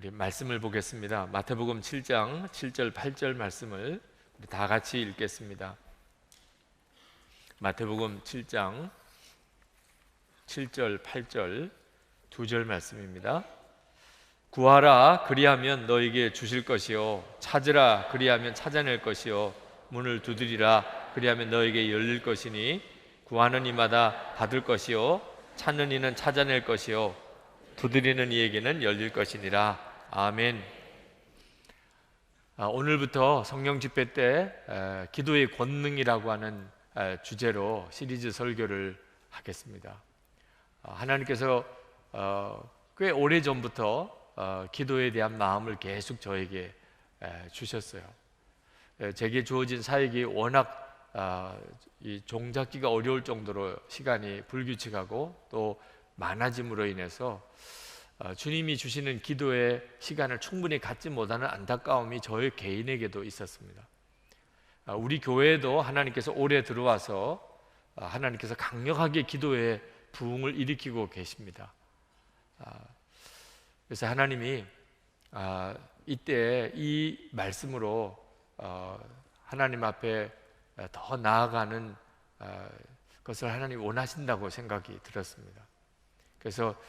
우리 말씀을 보겠습니다. 마태복음 7장 7절 8절 말씀을 우리 다 같이 읽겠습니다. 마태복음 7장 7절 8절 두 절 말씀입니다. 구하라 그리하면 너에게 주실 것이요 찾으라 그리하면 찾아낼 것이요 문을 두드리라 그리하면 너에게 열릴 것이니 구하는 이마다 받을 것이요 찾는 이는 찾아낼 것이요 두드리는 이에게는 열릴 것이니라. 아멘. 오늘부터 성령 집회 때 기도의 권능이라고 하는 주제로 시리즈 설교를 하겠습니다. 하나님께서 꽤 오래전부터 기도에 대한 마음을 계속 저에게 주셨어요. 제게 주어진 사역이 워낙 이 종잡기가 어려울 정도로 시간이 불규칙하고 또 많아짐으로 인해서 주님이 주시는 기도의 시간을 충분히 갖지 못하는 안타까움이 저의 개인에게도 있었습니다. 우리 교회에도 하나님께서 올해 들어와서 하나님께서 강력하게 기도의 부흥을 일으키고 계십니다. 그래서 하나님이 이때 이 말씀으로 하나님 앞에 더 나아가는 것을 하나님이 원하신다고 생각이 들었습니다. 그래서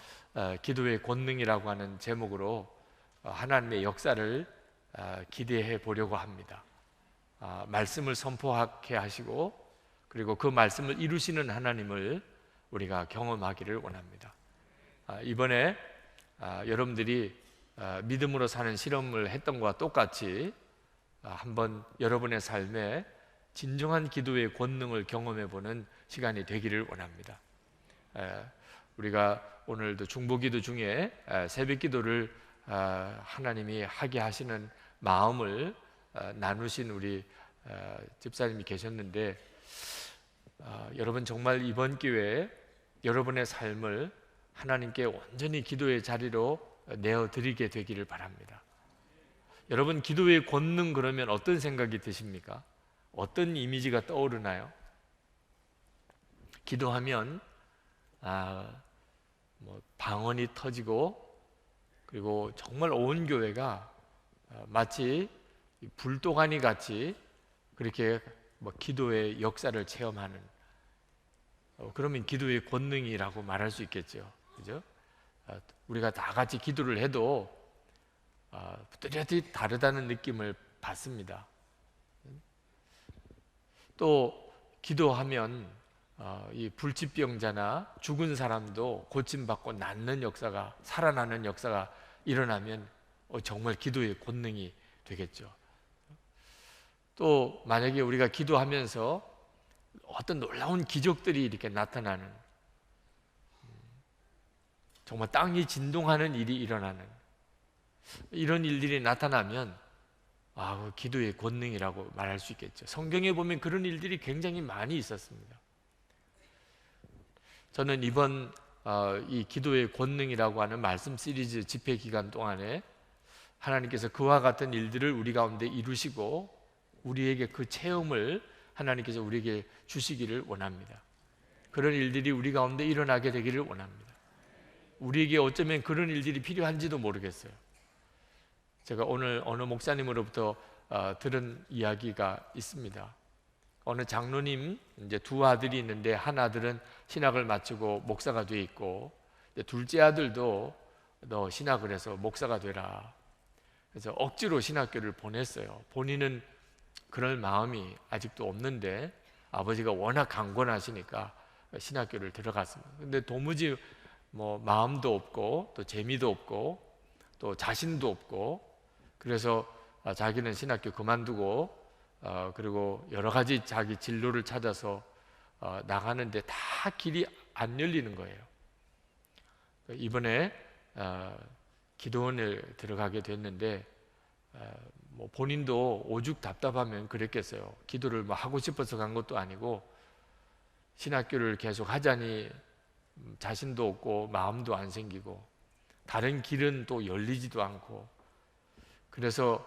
기도의 권능이라고 하는 제목으로 하나님의 역사를 기대해 보려고 합니다. 말씀을 선포하게 하시고 그리고 그 말씀을 이루시는 하나님을 우리가 경험하기를 원합니다. 이번에 여러분들이 믿음으로 사는 실험을 했던 것과 똑같이 한번 여러분의 삶에 진정한 기도의 권능을 경험해 보는 시간이 되기를 원합니다. 우리가 오늘도 중보기도 중에 새벽기도를 하나님이 하게 하시는 마음을 나누신 우리 집사님이 계셨는데 여러분 정말 이번 기회에 여러분의 삶을 하나님께 온전히 기도의 자리로 내어드리게 되기를 바랍니다. 여러분 기도의 권능 그러면 어떤 생각이 드십니까? 어떤 이미지가 떠오르나요? 기도하면 방언이 터지고 그리고 정말 온 교회가 마치 불도가니 같이 그렇게 기도의 역사를 체험하는 그러면 기도의 권능이라고 말할 수 있겠죠. 그죠? 우리가 다 같이 기도를 해도 뚜렷이 다르다는 느낌을 받습니다. 또 기도하면 이 불치병자나 죽은 사람도 고침받고 낫는 역사가 살아나는 역사가 일어나면 정말 기도의 권능이 되겠죠. 또 만약에 우리가 기도하면서 어떤 놀라운 기적들이 이렇게 나타나는 정말 땅이 진동하는 일이 일어나는 이런 일들이 나타나면 기도의 권능이라고 말할 수 있겠죠. 성경에 보면 그런 일들이 굉장히 많이 있었습니다. 저는 이번 이 기도의 권능이라고 하는 말씀 시리즈 집회 기간 동안에 하나님께서 그와 같은 일들을 우리 가운데 이루시고 우리에게 그 체험을 하나님께서 우리에게 주시기를 원합니다. 그런 일들이 우리 가운데 일어나게 되기를 원합니다. 우리에게 어쩌면 그런 일들이 필요한지도 모르겠어요. 제가 오늘 어느 목사님으로부터 들은 이야기가 있습니다. 어느 장로님 이제 두 아들이 있는데 한 아들은 신학을 마치고 목사가 돼 있고 둘째 아들도 너 신학을 해서 목사가 되라. 그래서 억지로 신학교를 보냈어요. 본인은 그럴 마음이 아직도 없는데 아버지가 워낙 강권하시니까 신학교를 들어갔습니다. 근데 도무지 마음도 없고 또 재미도 없고 또 자신도 없고 그래서 자기는 신학교 그만두고 그리고 여러 가지 자기 진로를 찾아서 나가는데 다 길이 안 열리는 거예요. 이번에 기도원을 들어가게 됐는데 본인도 오죽 답답하면 그랬겠어요. 기도를 하고 싶어서 간 것도 아니고 신학교를 계속 하자니 자신도 없고 마음도 안 생기고 다른 길은 또 열리지도 않고 그래서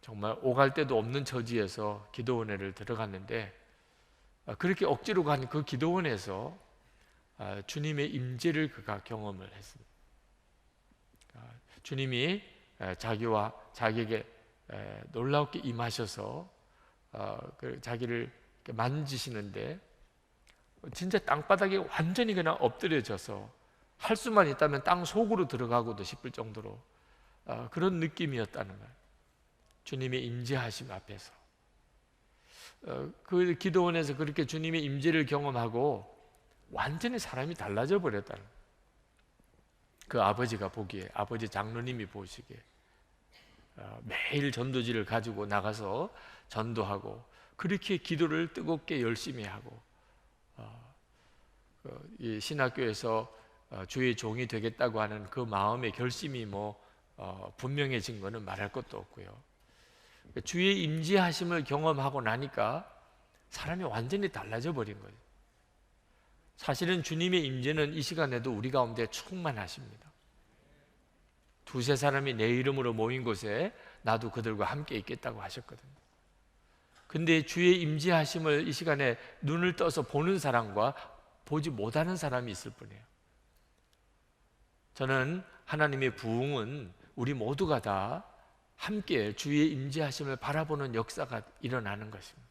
정말 오갈 데도 없는 처지에서 기도원회를 들어갔는데 그렇게 억지로 간 그 기도원에서 주님의 임재를 그가 경험을 했습니다. 주님이 자기와 자기에게 놀랍게 임하셔서 자기를 만지시는데 진짜 땅바닥에 완전히 그냥 엎드려져서 할 수만 있다면 땅 속으로 들어가고도 싶을 정도로 그런 느낌이었다는 거예요. 주님의 임재하심 앞에서 그 기도원에서 그렇게 주님의 임재를 경험하고 완전히 사람이 달라져 버렸다는 거예요. 그 아버지가 보기에, 아버지 장로님이 보시기에 매일 전도지를 가지고 나가서 전도하고 그렇게 기도를 뜨겁게 열심히 하고 이 신학교에서 주의 종이 되겠다고 하는 그 마음의 결심이 분명해진 것은 말할 것도 없고요. 주의 임재하심을 경험하고 나니까 사람이 완전히 달라져 버린 거예요. 사실은 주님의 임재는 이 시간에도 우리 가운데 충만하십니다. 두세 사람이 내 이름으로 모인 곳에 나도 그들과 함께 있겠다고 하셨거든요. 근데 주의 임재하심을 이 시간에 눈을 떠서 보는 사람과 보지 못하는 사람이 있을 뿐이에요. 저는 하나님의 부흥은 우리 모두가 다 함께 주의 임재하심을 바라보는 역사가 일어나는 것입니다.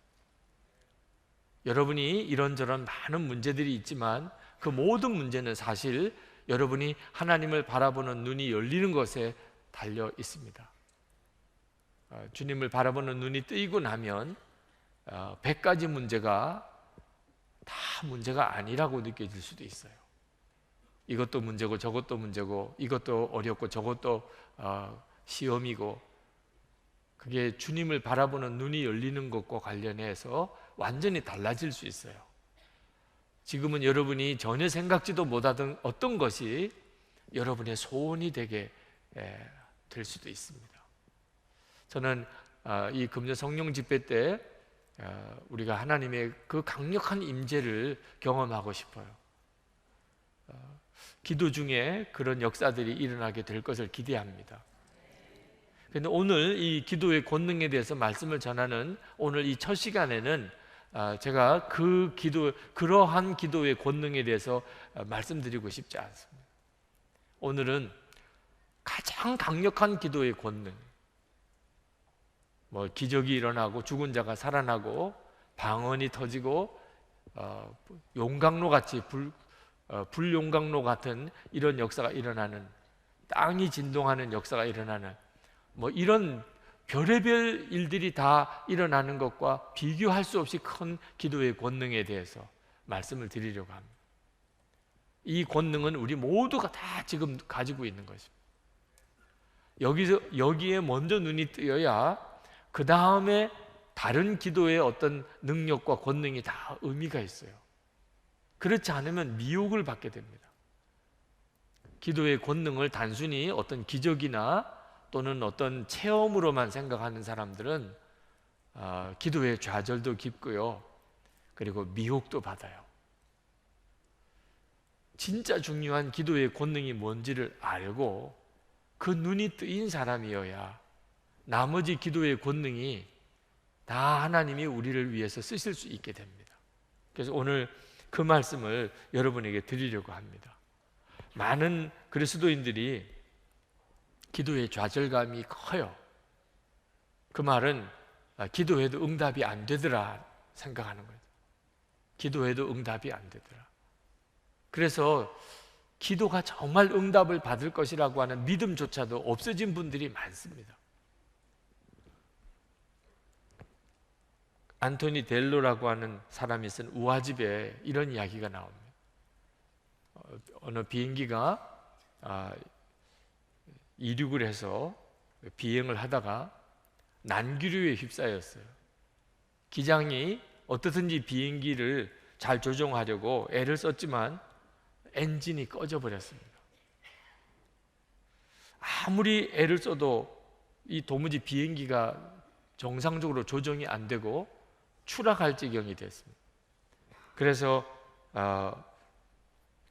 여러분이 이런저런 많은 문제들이 있지만 그 모든 문제는 사실 여러분이 하나님을 바라보는 눈이 열리는 것에 달려 있습니다. 주님을 바라보는 눈이 뜨이고 나면 100가지 문제가 다 문제가 아니라고 느껴질 수도 있어요. 이것도 문제고 저것도 문제고 이것도 어렵고 저것도 시험이고 그게 주님을 바라보는 눈이 열리는 것과 관련해서 완전히 달라질 수 있어요. 지금은 여러분이 전혀 생각지도 못하던 어떤 것이 여러분의 소원이 되게 될 수도 있습니다. 저는 이 금년 성령 집회 때 우리가 하나님의 그 강력한 임재를 경험하고 싶어요. 기도 중에 그런 역사들이 일어나게 될 것을 기대합니다. 그런데 오늘 이 기도의 권능에 대해서 말씀을 전하는 오늘 이 첫 시간에는 제가 그러한 기도의 권능에 대해서 말씀드리고 싶지 않습니다. 오늘은 가장 강력한 기도의 권능, 기적이 일어나고 죽은 자가 살아나고 방언이 터지고 용광로 같이 불용광로 같은 이런 역사가 일어나는, 땅이 진동하는 역사가 일어나는 이런 별의별 일들이 다 일어나는 것과 비교할 수 없이 큰 기도의 권능에 대해서 말씀을 드리려고 합니다. 이 권능은 우리 모두가 다 지금 가지고 있는 것입니다. 여기에 먼저 눈이 뜨여야 그 다음에 다른 기도의 어떤 능력과 권능이 다 의미가 있어요. 그렇지 않으면 미혹을 받게 됩니다. 기도의 권능을 단순히 어떤 기적이나 또는 어떤 체험으로만 생각하는 사람들은 기도의 좌절도 깊고요, 그리고 미혹도 받아요. 진짜 중요한 기도의 권능이 뭔지를 알고 그 눈이 뜨인 사람이어야 나머지 기도의 권능이 다 하나님이 우리를 위해서 쓰실 수 있게 됩니다. 그래서 오늘 그 말씀을 여러분에게 드리려고 합니다. 많은 그리스도인들이 기도의 좌절감이 커요. 그 말은 기도해도 응답이 안 되더라 생각하는 거예요. 기도해도 응답이 안 되더라. 그래서 기도가 정말 응답을 받을 것이라고 하는 믿음조차도 없어진 분들이 많습니다. 안토니 델로라고 하는 사람이 쓴 우화집에 이런 이야기가 나옵니다. 어느 비행기가 이륙을 해서 비행을 하다가 난기류에 휩싸였어요. 기장이 어떻든지 비행기를 잘 조종하려고 애를 썼지만 엔진이 꺼져 버렸습니다. 아무리 애를 써도 이 도무지 비행기가 정상적으로 조정이 안 되고 추락할 지경이 됐습니다. 그래서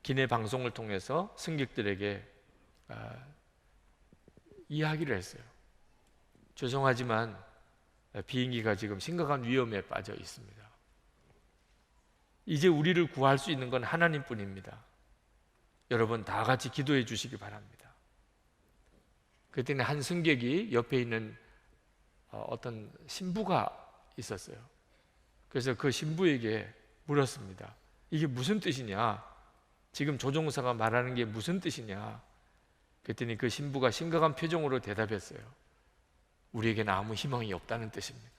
기내 방송을 통해서 승객들에게 이야기를 했어요. 죄송하지만 비행기가 지금 심각한 위험에 빠져 있습니다. 이제 우리를 구할 수 있는 건 하나님뿐입니다. 여러분 다 같이 기도해 주시기 바랍니다. 그때는 한 승객이 옆에 있는 어떤 신부가 있었어요. 그래서 그 신부에게 물었습니다. 이게 무슨 뜻이냐? 지금 조종사가 말하는 게 무슨 뜻이냐? 그랬더니 그 신부가 심각한 표정으로 대답했어요. 우리에게는 아무 희망이 없다는 뜻입니다.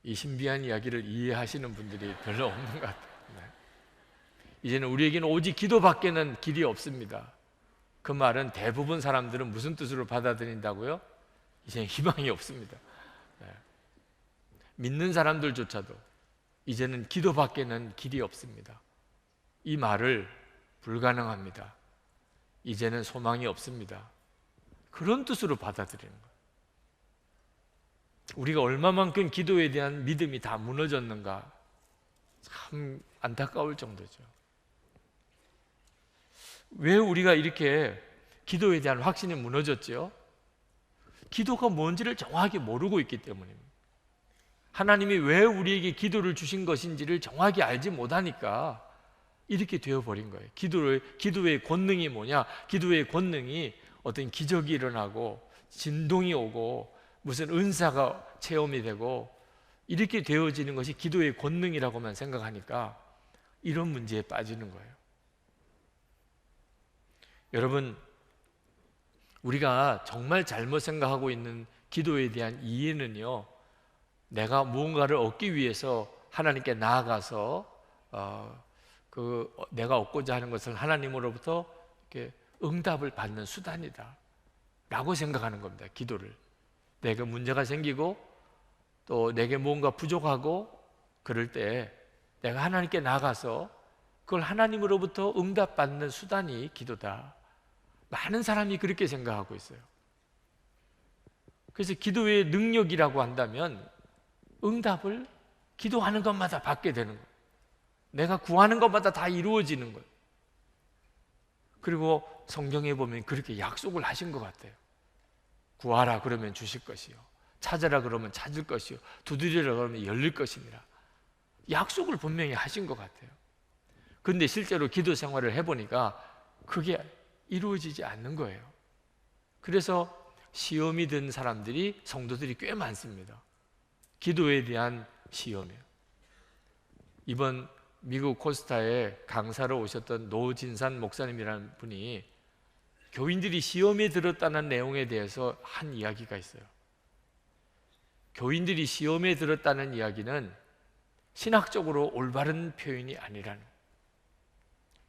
이 신비한 이야기를 이해하시는 분들이 별로 없는 것 같아요. 이제는 우리에게는 오직 기도밖에는 길이 없습니다. 그 말은 대부분 사람들은 무슨 뜻으로 받아들인다고요? 이제는 희망이 없습니다. 믿는 사람들조차도 이제는 기도밖에는 길이 없습니다. 이 말을 불가능합니다. 이제는 소망이 없습니다. 그런 뜻으로 받아들이는 거예요. 우리가 얼마만큼 기도에 대한 믿음이 다 무너졌는가, 참 안타까울 정도죠. 왜 우리가 이렇게 기도에 대한 확신이 무너졌죠? 기도가 뭔지를 정확히 모르고 있기 때문입니다. 하나님이 왜 우리에게 기도를 주신 것인지를 정확히 알지 못하니까 이렇게 되어버린 거예요. 기도의 권능이 뭐냐? 기도의 권능이 어떤 기적이 일어나고 진동이 오고 무슨 은사가 체험이 되고 이렇게 되어지는 것이 기도의 권능이라고만 생각하니까 이런 문제에 빠지는 거예요. 여러분, 우리가 정말 잘못 생각하고 있는 기도에 대한 이해는요, 내가 무언가를 얻기 위해서 하나님께 나아가서 내가 얻고자 하는 것을 하나님으로부터 이렇게 응답을 받는 수단이다 라고 생각하는 겁니다. 기도를. 내가 문제가 생기고 또 내게 뭔가 부족하고 그럴 때 내가 하나님께 나가서 그걸 하나님으로부터 응답받는 수단이 기도다. 많은 사람이 그렇게 생각하고 있어요. 그래서 기도의 능력이라고 한다면 응답을 기도하는 것마다 받게 되는 거예요. 내가 구하는 것마다 다 이루어지는 거예요. 그리고 성경에 보면 그렇게 약속을 하신 것 같아요. 구하라 그러면 주실 것이요, 찾으라 그러면 찾을 것이요, 두드리라 그러면 열릴 것이니라. 약속을 분명히 하신 것 같아요. 그런데 실제로 기도 생활을 해보니까 그게 이루어지지 않는 거예요. 그래서 시험이 든 사람들이, 성도들이 꽤 많습니다. 기도에 대한 시험이에요. 이번 미국 코스타에 강사로 오셨던 노진산 목사님이라는 분이 교인들이 시험에 들었다는 내용에 대해서 한 이야기가 있어요. 교인들이 시험에 들었다는 이야기는 신학적으로 올바른 표현이 아니라는,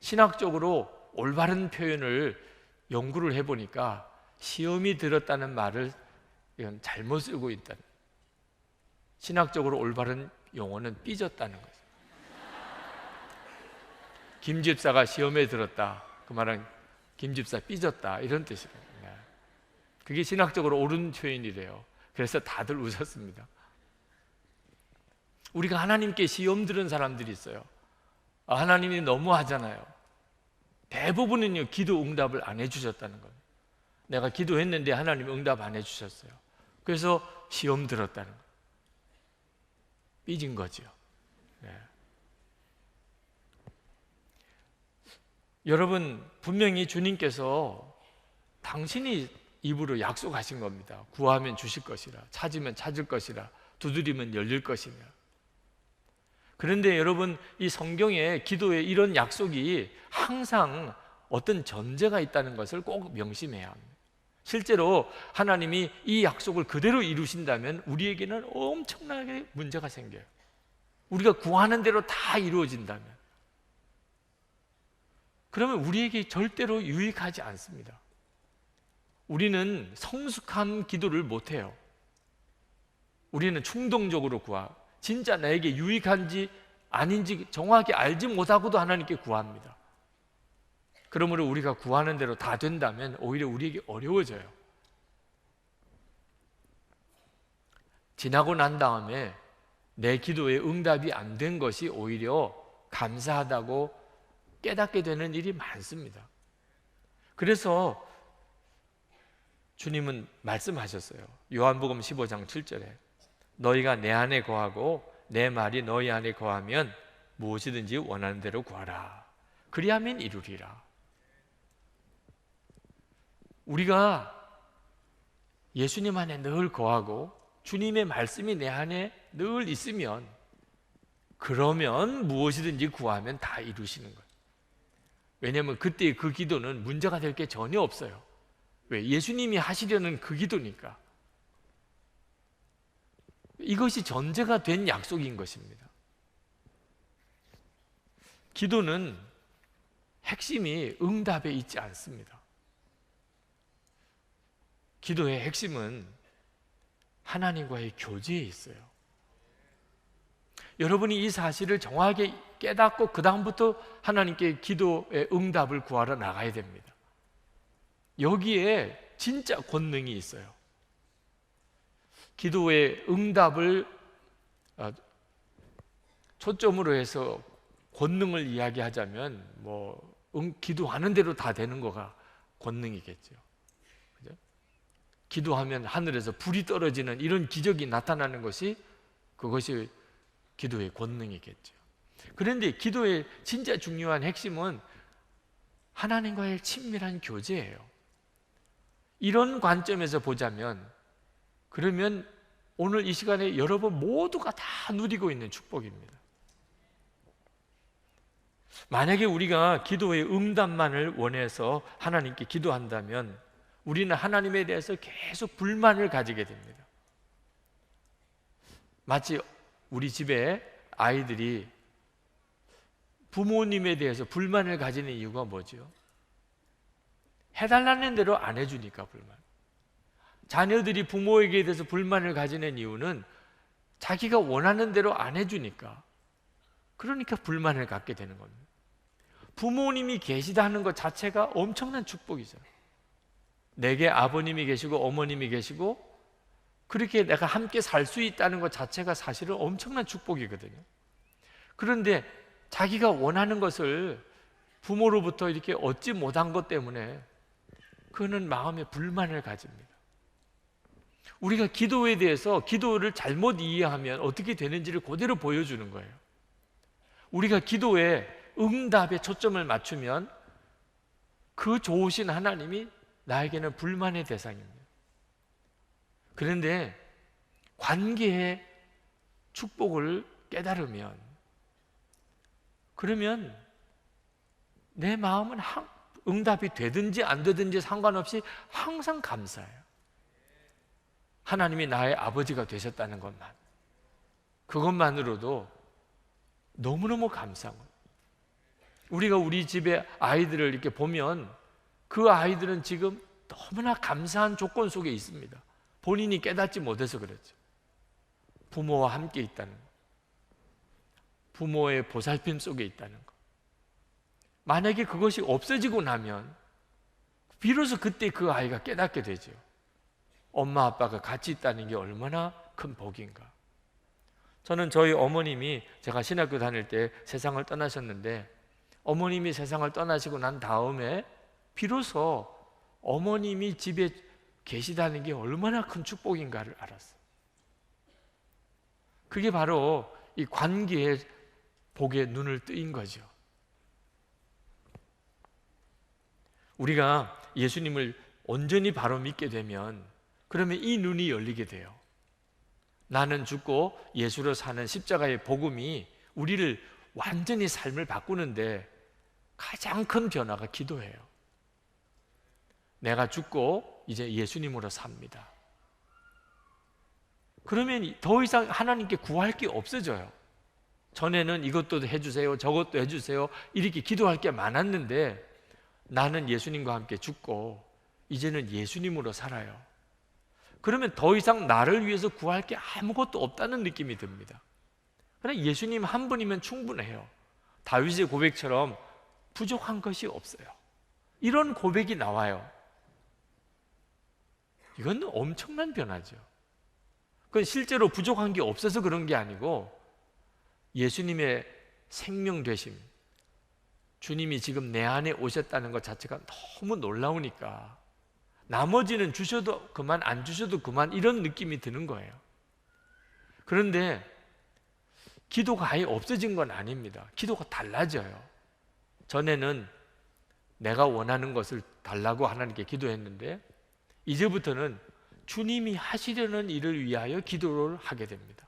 신학적으로 올바른 표현을 연구를 해보니까 시험이 들었다는 말을 이건 잘못 쓰고 있다는, 신학적으로 올바른 용어는 삐졌다는 거죠. 김 집사가 시험에 들었다, 그 말은 김 집사 삐졌다, 이런 뜻이에요. 그게 신학적으로 옳은 표현이래요. 그래서 다들 웃었습니다. 우리가 하나님께 시험 들은 사람들이 있어요. 하나님이 너무하잖아요. 대부분은요, 기도 응답을 안 해주셨다는 거예요. 내가 기도했는데 하나님 응답 안 해주셨어요. 그래서 시험 들었다는 거예요. 삐진 거죠. 네. 여러분, 분명히 주님께서 당신이 입으로 약속하신 겁니다. 구하면 주실 것이라, 찾으면 찾을 것이라, 두드리면 열릴 것이라. 그런데 여러분, 이 성경에 기도에 이런 약속이 항상 어떤 전제가 있다는 것을 꼭 명심해야 합니다. 실제로 하나님이 이 약속을 그대로 이루신다면 우리에게는 엄청나게 문제가 생겨요. 우리가 구하는 대로 다 이루어진다면, 그러면 우리에게 절대로 유익하지 않습니다. 우리는 성숙한 기도를 못해요. 우리는 충동적으로 진짜 나에게 유익한지 아닌지 정확히 알지 못하고도 하나님께 구합니다. 그러므로 우리가 구하는 대로 다 된다면 오히려 우리에게 어려워져요. 지나고 난 다음에 내 기도에 응답이 안 된 것이 오히려 감사하다고 깨닫게 되는 일이 많습니다. 그래서 주님은 말씀하셨어요. 요한복음 15장 7절에 너희가 내 안에 거하고 내 말이 너희 안에 거하면 무엇이든지 원하는 대로 구하라. 그리하면 이루리라. 우리가 예수님 안에 늘 거하고 주님의 말씀이 내 안에 늘 있으면, 그러면 무엇이든지 구하면 다 이루시는 거예요. 왜냐하면 그때 그 기도는 문제가 될 게 전혀 없어요. 왜? 예수님이 하시려는 그 기도니까. 이것이 전제가 된 약속인 것입니다. 기도는 핵심이 응답에 있지 않습니다. 기도의 핵심은 하나님과의 교제에 있어요. 여러분이 이 사실을 정확하게 깨닫고 그 다음부터 하나님께 기도의 응답을 구하러 나가야 됩니다. 여기에 진짜 권능이 있어요. 기도의 응답을 초점으로 해서 권능을 이야기하자면 기도하는 대로 다 되는 거가 권능이겠죠. 그죠? 기도하면 하늘에서 불이 떨어지는 이런 기적이 나타나는 것이, 그것이 기도의 권능이겠죠. 그런데 기도의 진짜 중요한 핵심은 하나님과의 친밀한 교제예요. 이런 관점에서 보자면, 그러면 오늘 이 시간에 여러분 모두가 다 누리고 있는 축복입니다. 만약에 우리가 기도의 응답만을 원해서 하나님께 기도한다면 우리는 하나님에 대해서 계속 불만을 가지게 됩니다. 마치 우리 집에 아이들이 부모님에 대해서 불만을 가지는 이유가 뭐죠? 해달라는 대로 안 해주니까 불만. 자녀들이 부모에게 대해서 불만을 가지는 이유는 자기가 원하는 대로 안 해주니까, 그러니까 불만을 갖게 되는 겁니다. 부모님이 계시다는 것 자체가 엄청난 축복이죠. 내게 아버님이 계시고 어머님이 계시고 그렇게 내가 함께 살 수 있다는 것 자체가 사실은 엄청난 축복이거든요. 그런데 자기가 원하는 것을 부모로부터 이렇게 얻지 못한 것 때문에 그는 마음에 불만을 가집니다. 우리가 기도에 대해서 기도를 잘못 이해하면 어떻게 되는지를 그대로 보여주는 거예요. 우리가 기도에 응답에 초점을 맞추면 그 좋으신 하나님이 나에게는 불만의 대상입니다. 그런데 관계의 축복을 깨달으면, 그러면 내 마음은 응답이 되든지 안 되든지 상관없이 항상 감사해요. 하나님이 나의 아버지가 되셨다는 것만, 그것만으로도 너무너무 감사한 거예요. 우리가 우리 집에 아이들을 이렇게 보면 그 아이들은 지금 너무나 감사한 조건 속에 있습니다. 본인이 깨닫지 못해서 그렇죠. 부모와 함께 있다는 것, 부모의 보살핌 속에 있다는 것. 만약에 그것이 없어지고 나면 비로소 그때 그 아이가 깨닫게 되죠. 엄마 아빠가 같이 있다는 게 얼마나 큰 복인가. 저는 저희 어머님이, 제가 신학교 다닐 때 세상을 떠나셨는데, 어머님이 세상을 떠나시고 난 다음에 비로소 어머님이 집에 계시다는 게 얼마나 큰 축복인가를 알았어요. 그게 바로 이 관계의 복에 눈을 뜨인 거죠. 우리가 예수님을 온전히 바로 믿게 되면, 그러면 이 눈이 열리게 돼요. 나는 죽고 예수로 사는 십자가의 복음이 우리를 완전히 삶을 바꾸는데 가장 큰 변화가 기도예요. 내가 죽고 이제 예수님으로 삽니다. 그러면 더 이상 하나님께 구할 게 없어져요. 전에는 이것도 해주세요, 저것도 해주세요, 이렇게 기도할 게 많았는데 나는 예수님과 함께 죽고 이제는 예수님으로 살아요. 그러면 더 이상 나를 위해서 구할 게 아무것도 없다는 느낌이 듭니다. 그냥 예수님 한 분이면 충분해요. 다윗의 고백처럼 부족한 것이 없어요. 이런 고백이 나와요. 이건 엄청난 변화죠. 그건 실제로 부족한 게 없어서 그런 게 아니고 예수님의 생명 되심, 주님이 지금 내 안에 오셨다는 것 자체가 너무 놀라우니까 나머지는 주셔도 그만, 안 주셔도 그만, 이런 느낌이 드는 거예요. 그런데 기도가 아예 없어진 건 아닙니다. 기도가 달라져요. 전에는 내가 원하는 것을 달라고 하나님께 기도했는데 이제부터는 주님이 하시려는 일을 위하여 기도를 하게 됩니다.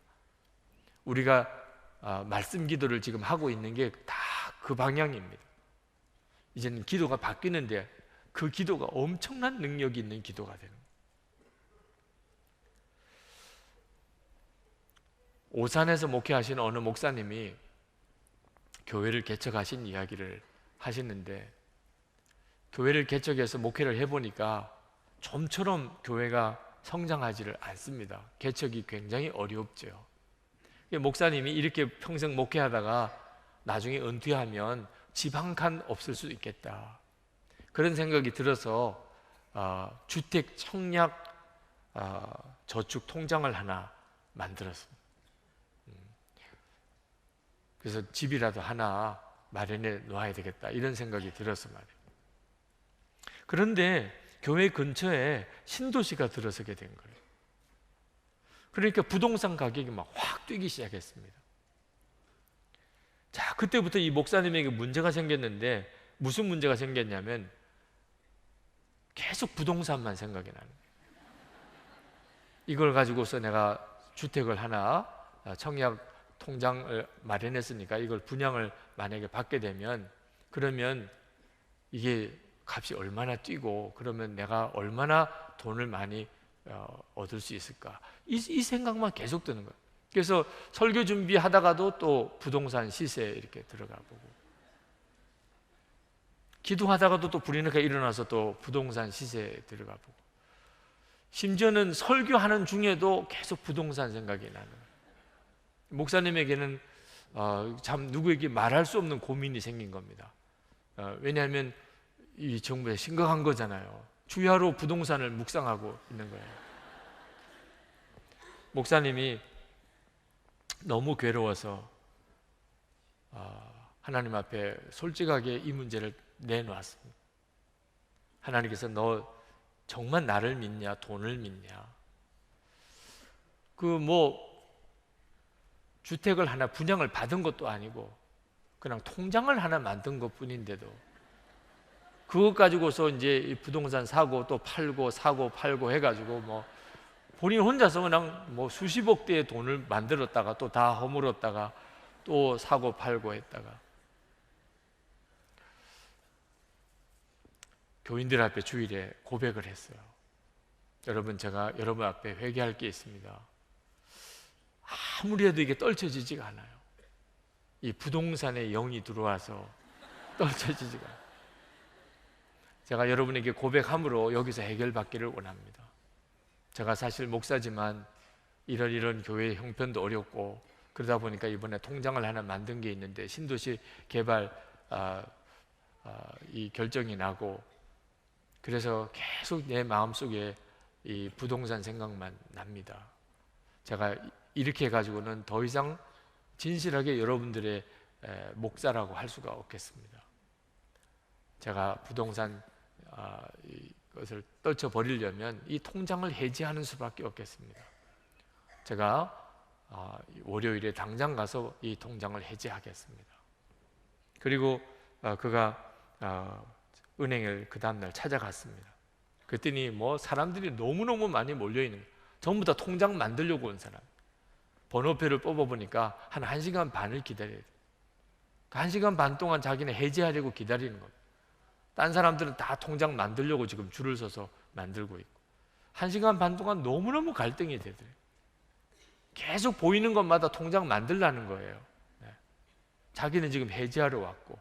우리가 말씀 기도를 지금 하고 있는 게 다 그 방향입니다. 이제는 기도가 바뀌는데 그 기도가 엄청난 능력이 있는 기도가 되는 거예요. 오산에서 목회하시는 어느 목사님이 교회를 개척하신 이야기를 하시는데, 교회를 개척해서 목회를 해보니까 좀처럼 교회가 성장하지를 않습니다. 개척이 굉장히 어렵죠. 목사님이 이렇게 평생 목회하다가 나중에 은퇴하면 집 한 칸 없을 수도 있겠다, 그런 생각이 들어서 주택 청약 저축 통장을 하나 만들었습니다. 그래서 집이라도 하나 마련해 놓아야 되겠다, 이런 생각이 들어서 말이에요. 그런데 교회 근처에 신도시가 들어서게 된 거예요. 그러니까 부동산 가격이 막 확 뛰기 시작했습니다. 자, 그때부터 이 목사님에게 문제가 생겼는데, 무슨 문제가 생겼냐면 계속 부동산만 생각이 나는 거예요. 이걸 가지고서 내가 주택을 하나 청약 통장을 마련했으니까 이걸 분양을 만약에 받게 되면, 그러면 이게 값이 얼마나 뛰고, 그러면 내가 얼마나 돈을 많이 얻을 수 있을까, 이 생각만 계속 드는 거예요. 그래서 설교 준비하다가도 또 부동산 시세에 이렇게 들어가 보고, 기도하다가도 또 불이 나게 일어나서 또 부동산 시세에 들어가 보고, 심지어는 설교하는 중에도 계속 부동산 생각이 나는 거예요. 목사님에게는 참 누구에게 말할 수 없는 고민이 생긴 겁니다. 왜냐하면 이 정부에 심각한 거잖아요. 주야로 부동산을 묵상하고 있는 거예요. 목사님이 너무 괴로워서 하나님 앞에 솔직하게 이 문제를 내놓았습니다. 하나님께서 너 정말 나를 믿냐, 돈을 믿냐? 주택을 하나 분양을 받은 것도 아니고 그냥 통장을 하나 만든 것 뿐인데도 그것 가지고서 이제 이 부동산 사고 또 팔고 사고 팔고 해가지고 본인 혼자서 그냥 수십억대의 돈을 만들었다가 또 다 허물었다가 또 사고 팔고 했다가, 교인들 앞에 주일에 고백을 했어요. 여러분, 제가 여러분 앞에 회개할 게 있습니다. 아무리 해도 이게 떨쳐지지가 않아요. 이 부동산의 영이 들어와서 떨쳐지지가 않아요. 제가 여러분에게 고백함으로 여기서 해결받기를 원합니다. 제가 사실 목사지만 이런 교회 형편도 어렵고 그러다 보니까 이번에 통장을 하나 만든 게 있는데, 신도시 개발 이 결정이 나고, 그래서 계속 내 마음속에 이 부동산 생각만 납니다. 제가 이렇게 해가지고는 더 이상 진실하게 여러분들의 목사라고 할 수가 없겠습니다. 제가 부동산 이것을 떨쳐버리려면 이 통장을 해지하는 수밖에 없겠습니다. 제가 월요일에 당장 가서 이 통장을 해지하겠습니다. 그리고 그가 은행을 그 다음날 찾아갔습니다. 그랬더니 사람들이 너무너무 많이 몰려있는 거예요. 전부 다 통장 만들려고 온 사람. 번호표를 뽑아보니까 한 1시간 반을 기다려야 돼요. 1시간 반 동안 자기는 해지하려고 기다리는 겁니다. 딴 사람들은 다 통장 만들려고 지금 줄을 서서 만들고 있고, 1시간 반 동안 너무너무 갈등이 되더래요. 계속 보이는 것마다 통장 만들라는 거예요. 네. 자기는 지금 해지하러 왔고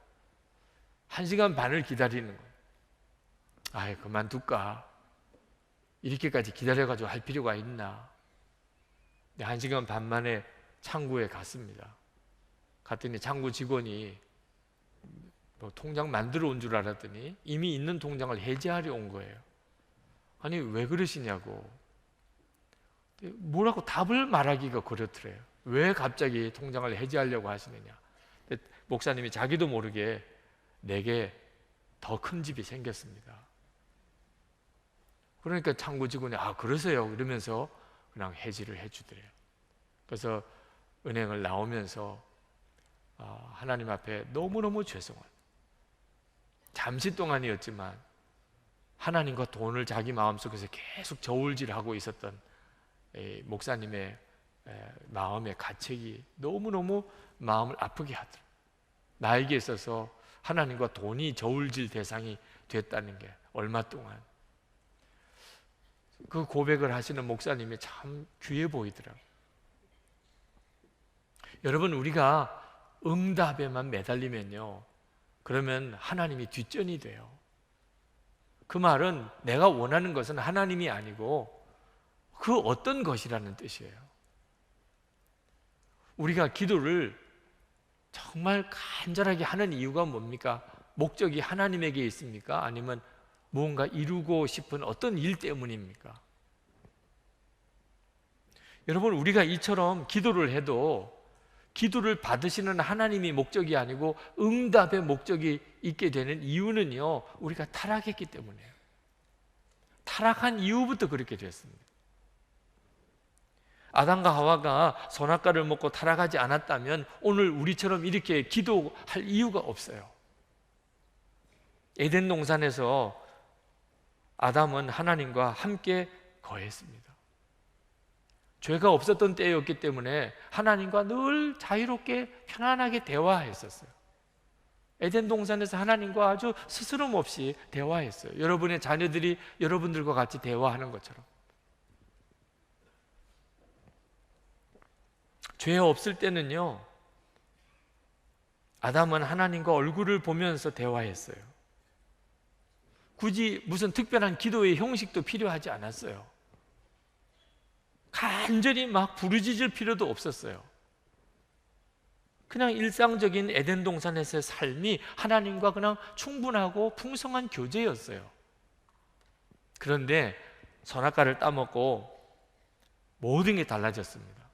1시간 반을 기다리는 거예요. 아이, 그만둘까? 이렇게까지 기다려가지고 할 필요가 있나? 1시간 반 만에 창구에 갔습니다. 갔더니 창구 직원이 통장 만들어 온 줄 알았더니 이미 있는 통장을 해지하려 온 거예요. 아니, 왜 그러시냐고. 뭐라고 답을 말하기가 그렇더래요. 왜 갑자기 통장을 해지하려고 하시느냐. 목사님이 자기도 모르게 내게 더 큰 집이 생겼습니다. 그러니까 창구 직원이 그러세요 이러면서 그냥 해지를 해주더래요. 그래서 은행을 나오면서 하나님 앞에 너무너무 죄송하다. 잠시 동안이었지만 하나님과 돈을 자기 마음속에서 계속 저울질하고 있었던 목사님의 마음의 가책이 너무너무 마음을 아프게 하더라. 나에게 있어서 하나님과 돈이 저울질 대상이 됐다는 게 얼마 동안. 그 고백을 하시는 목사님이 참 귀해 보이더라고요. 여러분, 우리가 응답에만 매달리면요, 그러면 하나님이 뒷전이 돼요. 그 말은 내가 원하는 것은 하나님이 아니고 그 어떤 것이라는 뜻이에요. 우리가 기도를 정말 간절하게 하는 이유가 뭡니까? 목적이 하나님에게 있습니까? 아니면 무언가 이루고 싶은 어떤 일 때문입니까? 여러분, 우리가 이처럼 기도를 해도 기도를 받으시는 하나님이 목적이 아니고 응답의 목적이 있게 되는 이유는요, 우리가 타락했기 때문이에요. 타락한 이후부터 그렇게 됐습니다. 아담과 하와가 선악과를 먹고 타락하지 않았다면 오늘 우리처럼 이렇게 기도할 이유가 없어요. 에덴 동산에서 아담은 하나님과 함께 거했습니다. 죄가 없었던 때였기 때문에 하나님과 늘 자유롭게 편안하게 대화했었어요. 에덴 동산에서 하나님과 아주 스스럼 없이 대화했어요. 여러분의 자녀들이 여러분들과 같이 대화하는 것처럼. 죄 없을 때는요, 아담은 하나님과 얼굴을 보면서 대화했어요. 굳이 무슨 특별한 기도의 형식도 필요하지 않았어요. 간절히 막 부르짖을 필요도 없었어요. 그냥 일상적인 에덴 동산에서의 삶이 하나님과 그냥 충분하고 풍성한 교제였어요. 그런데 선악과를 따먹고 모든 게 달라졌습니다.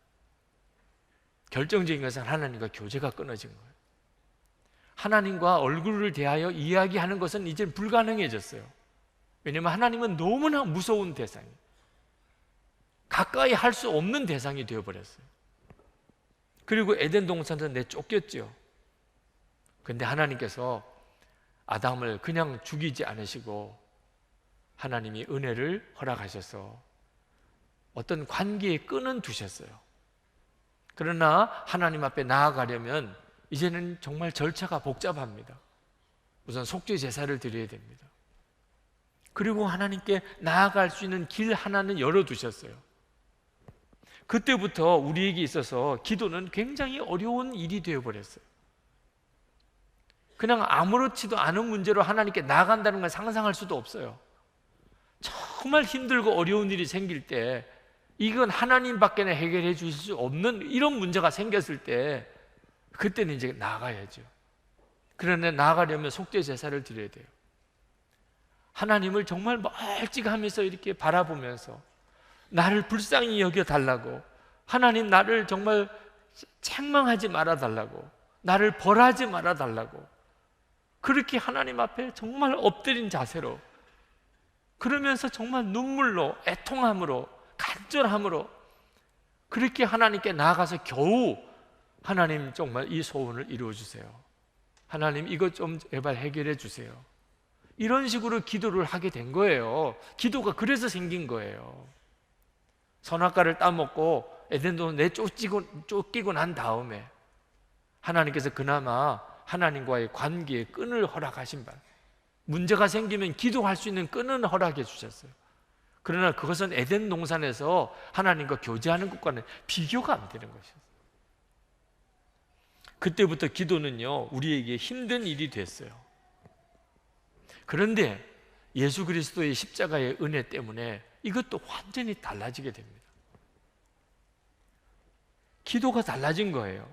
결정적인 것은 하나님과 교제가 끊어진 거예요. 하나님과 얼굴을 대하여 이야기하는 것은 이제 불가능해졌어요. 왜냐하면 하나님은 너무나 무서운 대상이에요. 가까이 할 수 없는 대상이 되어버렸어요. 그리고 에덴 동산에서 내쫓겼죠. 그런데 하나님께서 아담을 그냥 죽이지 않으시고 하나님이 은혜를 허락하셔서 어떤 관계의 끈은 두셨어요. 그러나 하나님 앞에 나아가려면 이제는 정말 절차가 복잡합니다. 우선 속죄 제사를 드려야 됩니다. 그리고 하나님께 나아갈 수 있는 길 하나는 열어두셨어요. 그때부터 우리에게 있어서 기도는 굉장히 어려운 일이 되어버렸어요. 그냥 아무렇지도 않은 문제로 하나님께 나아간다는 걸 상상할 수도 없어요. 정말 힘들고 어려운 일이 생길 때 이건 하나님밖에 해결해 주실 수 없는 이런 문제가 생겼을 때 그때는 이제 나아가야죠. 그런데 나아가려면 속죄 제사를 드려야 돼요. 하나님을 정말 멀찍하면서 이렇게 바라보면서 나를 불쌍히 여겨달라고, 하나님 나를 정말 책망하지 말아달라고, 나를 벌하지 말아달라고, 그렇게 하나님 앞에 정말 엎드린 자세로, 그러면서 정말 눈물로, 애통함으로, 간절함으로 그렇게 하나님께 나아가서 겨우 하나님 정말 이 소원을 이루어 주세요, 하나님 이것 좀 제발 해결해 주세요, 이런 식으로 기도를 하게 된 거예요. 기도가 그래서 생긴 거예요. 선악과를 따먹고 에덴도 쫓기고 난 다음에 하나님께서 그나마 하나님과의 관계의 끈을 허락하신 바, 문제가 생기면 기도할 수 있는 끈은 허락해 주셨어요. 그러나 그것은 에덴 동산에서 하나님과 교제하는 것과는 비교가 안 되는 것이었어요. 그때부터 기도는요, 우리에게 힘든 일이 됐어요. 그런데 예수 그리스도의 십자가의 은혜 때문에 이것도 완전히 달라지게 됩니다. 기도가 달라진 거예요.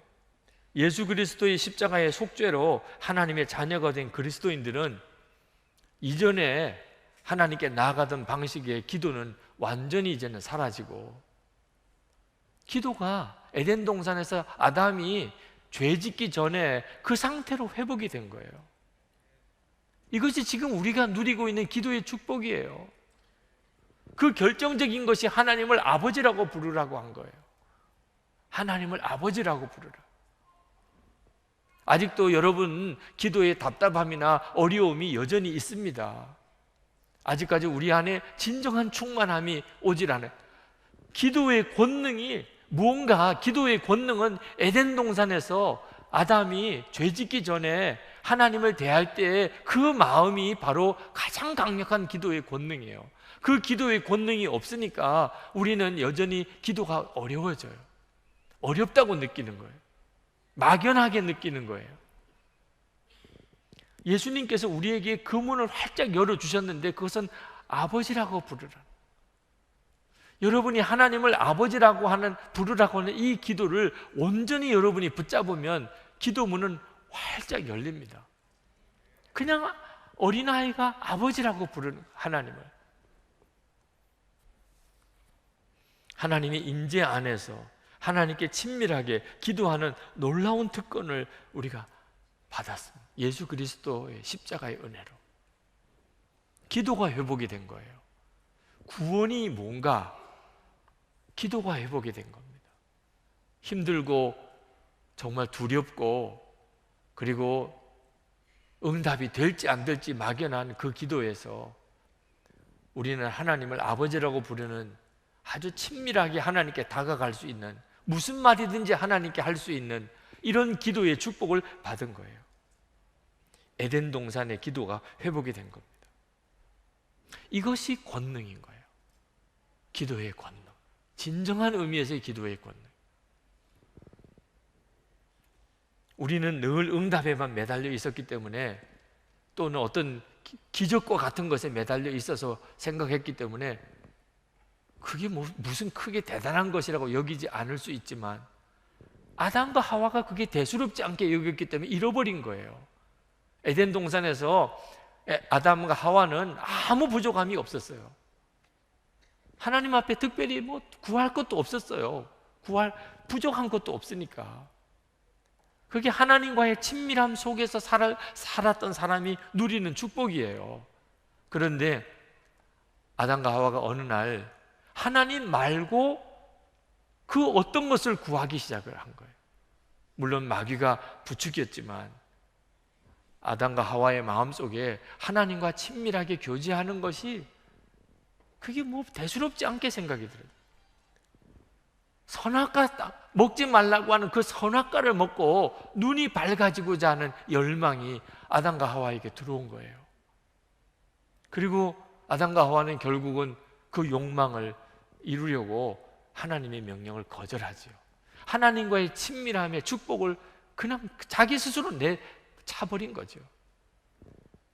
예수 그리스도의 십자가의 속죄로 하나님의 자녀가 된 그리스도인들은 이전에 하나님께 나아가던 방식의 기도는 완전히 이제는 사라지고, 기도가 에덴 동산에서 아담이 죄 짓기 전에 그 상태로 회복이 된 거예요. 이것이 지금 우리가 누리고 있는 기도의 축복이에요. 그 결정적인 것이 하나님을 아버지라고 부르라고 한 거예요. 하나님을 아버지라고 부르라. 아직도 여러분 기도에 답답함이나 어려움이 여전히 있습니다. 아직까지 우리 안에 진정한 충만함이 오질 않아요. 기도의 권능이 무언가, 기도의 권능은 에덴 동산에서 아담이 죄짓기 전에 하나님을 대할 때 그 마음이 바로 가장 강력한 기도의 권능이에요. 그 기도의 권능이 없으니까 우리는 여전히 기도가 어려워져요. 어렵다고 느끼는 거예요. 막연하게 느끼는 거예요. 예수님께서 우리에게 그 문을 활짝 열어주셨는데 그것은 아버지라고 부르라. 여러분이 하나님을 아버지라고 부르라고 하는 이 기도를 온전히 여러분이 붙잡으면 기도문은 활짝 열립니다. 그냥 어린아이가 아버지라고 부르는 하나님을, 하나님의 임재 안에서 하나님께 친밀하게 기도하는 놀라운 특권을 우리가 받았습니다. 예수 그리스도의 십자가의 은혜로 기도가 회복이 된 거예요. 구원이 뭔가? 기도가 회복이 된 겁니다. 힘들고 정말 두렵고 그리고 응답이 될지 안 될지 막연한 그 기도에서 우리는 하나님을 아버지라고 부르는 아주 친밀하게 하나님께 다가갈 수 있는, 무슨 말이든지 하나님께 할 수 있는 이런 기도의 축복을 받은 거예요. 에덴 동산의 기도가 회복이 된 겁니다. 이것이 권능인 거예요. 기도의 권능, 진정한 의미에서의 기도의 권능. 우리는 늘 응답에만 매달려 있었기 때문에, 또는 어떤 기적과 같은 것에 매달려 있어서 생각했기 때문에 그게 무슨 크게 대단한 것이라고 여기지 않을 수 있지만, 아담과 하와가 그게 대수롭지 않게 여겼기 때문에 잃어버린 거예요. 에덴 동산에서 아담과 하와는 아무 부족함이 없었어요. 하나님 앞에 특별히 구할 것도 없었어요. 부족한 것도 없으니까. 그게 하나님과의 친밀함 속에서 살았던 사람이 누리는 축복이에요. 그런데 아담과 하와가 어느 날 하나님 말고 그 어떤 것을 구하기 시작을 한 거예요. 물론 마귀가 부추겼지만 아담과 하와의 마음속에 하나님과 친밀하게 교제하는 것이 그게 대수롭지 않게 생각이 들어요. 선악과 먹지 말라고 하는 그 선악과를 먹고 눈이 밝아지고자 하는 열망이 아담과 하와에게 들어온 거예요. 그리고 아담과 하와는 결국은 그 욕망을 이루려고 하나님의 명령을 거절하죠. 하나님과의 친밀함의 축복을 그냥 자기 스스로 내차버린 거죠.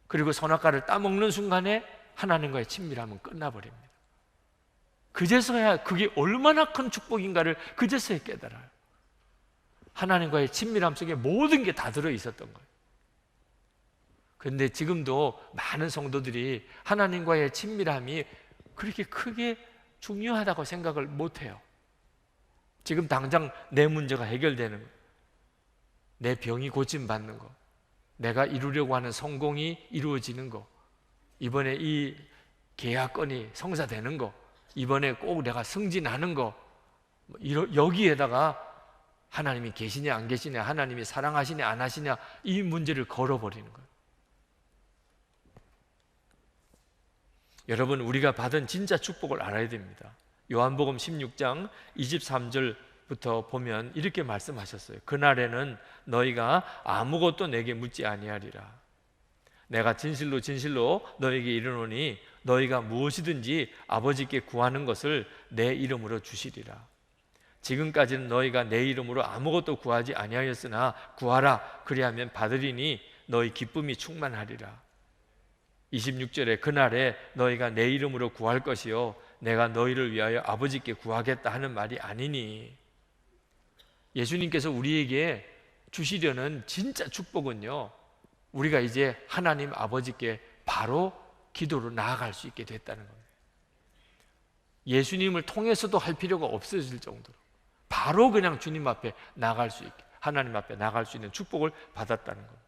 그리고 선악과를 따먹는 순간에 하나님과의 친밀함은 끝나버립니다. 그제서야 그게 얼마나 큰 축복인가를 그제서야 깨달아요. 하나님과의 친밀함 속에 모든 게 다 들어있었던 거예요. 그런데 지금도 많은 성도들이 하나님과의 친밀함이 그렇게 크게 중요하다고 생각을 못해요. 지금 당장 내 문제가 해결되는 거, 내 병이 고침받는 거, 내가 이루려고 하는 성공이 이루어지는 거, 이번에 이 계약건이 성사되는 거, 이번에 꼭 내가 승진하는 거, 여기에다가 하나님이 계시냐 안 계시냐, 하나님이 사랑하시냐 안 하시냐, 이 문제를 걸어버리는 거예요. 여러분, 우리가 받은 진짜 축복을 알아야 됩니다. 요한복음 16장 23절부터 보면 이렇게 말씀하셨어요. 그날에는 너희가 아무것도 내게 묻지 아니하리라. 내가 진실로 진실로 너희에게 이르노니 너희가 무엇이든지 아버지께 구하는 것을 내 이름으로 주시리라. 지금까지는 너희가 내 이름으로 아무것도 구하지 아니하였으나 구하라, 그리하면 받으리니 너희 기쁨이 충만하리라. 26절에 그날에 너희가 내 이름으로 구할 것이요 내가 너희를 위하여 아버지께 구하겠다 하는 말이 아니니. 예수님께서 우리에게 주시려는 진짜 축복은요, 우리가 이제 하나님 아버지께 바로 기도로 나아갈 수 있게 됐다는 겁니다. 예수님을 통해서도 할 필요가 없어질 정도로 바로 그냥 주님 앞에 나갈 수 있게, 하나님 앞에 나갈 수 있는 축복을 받았다는 겁니다.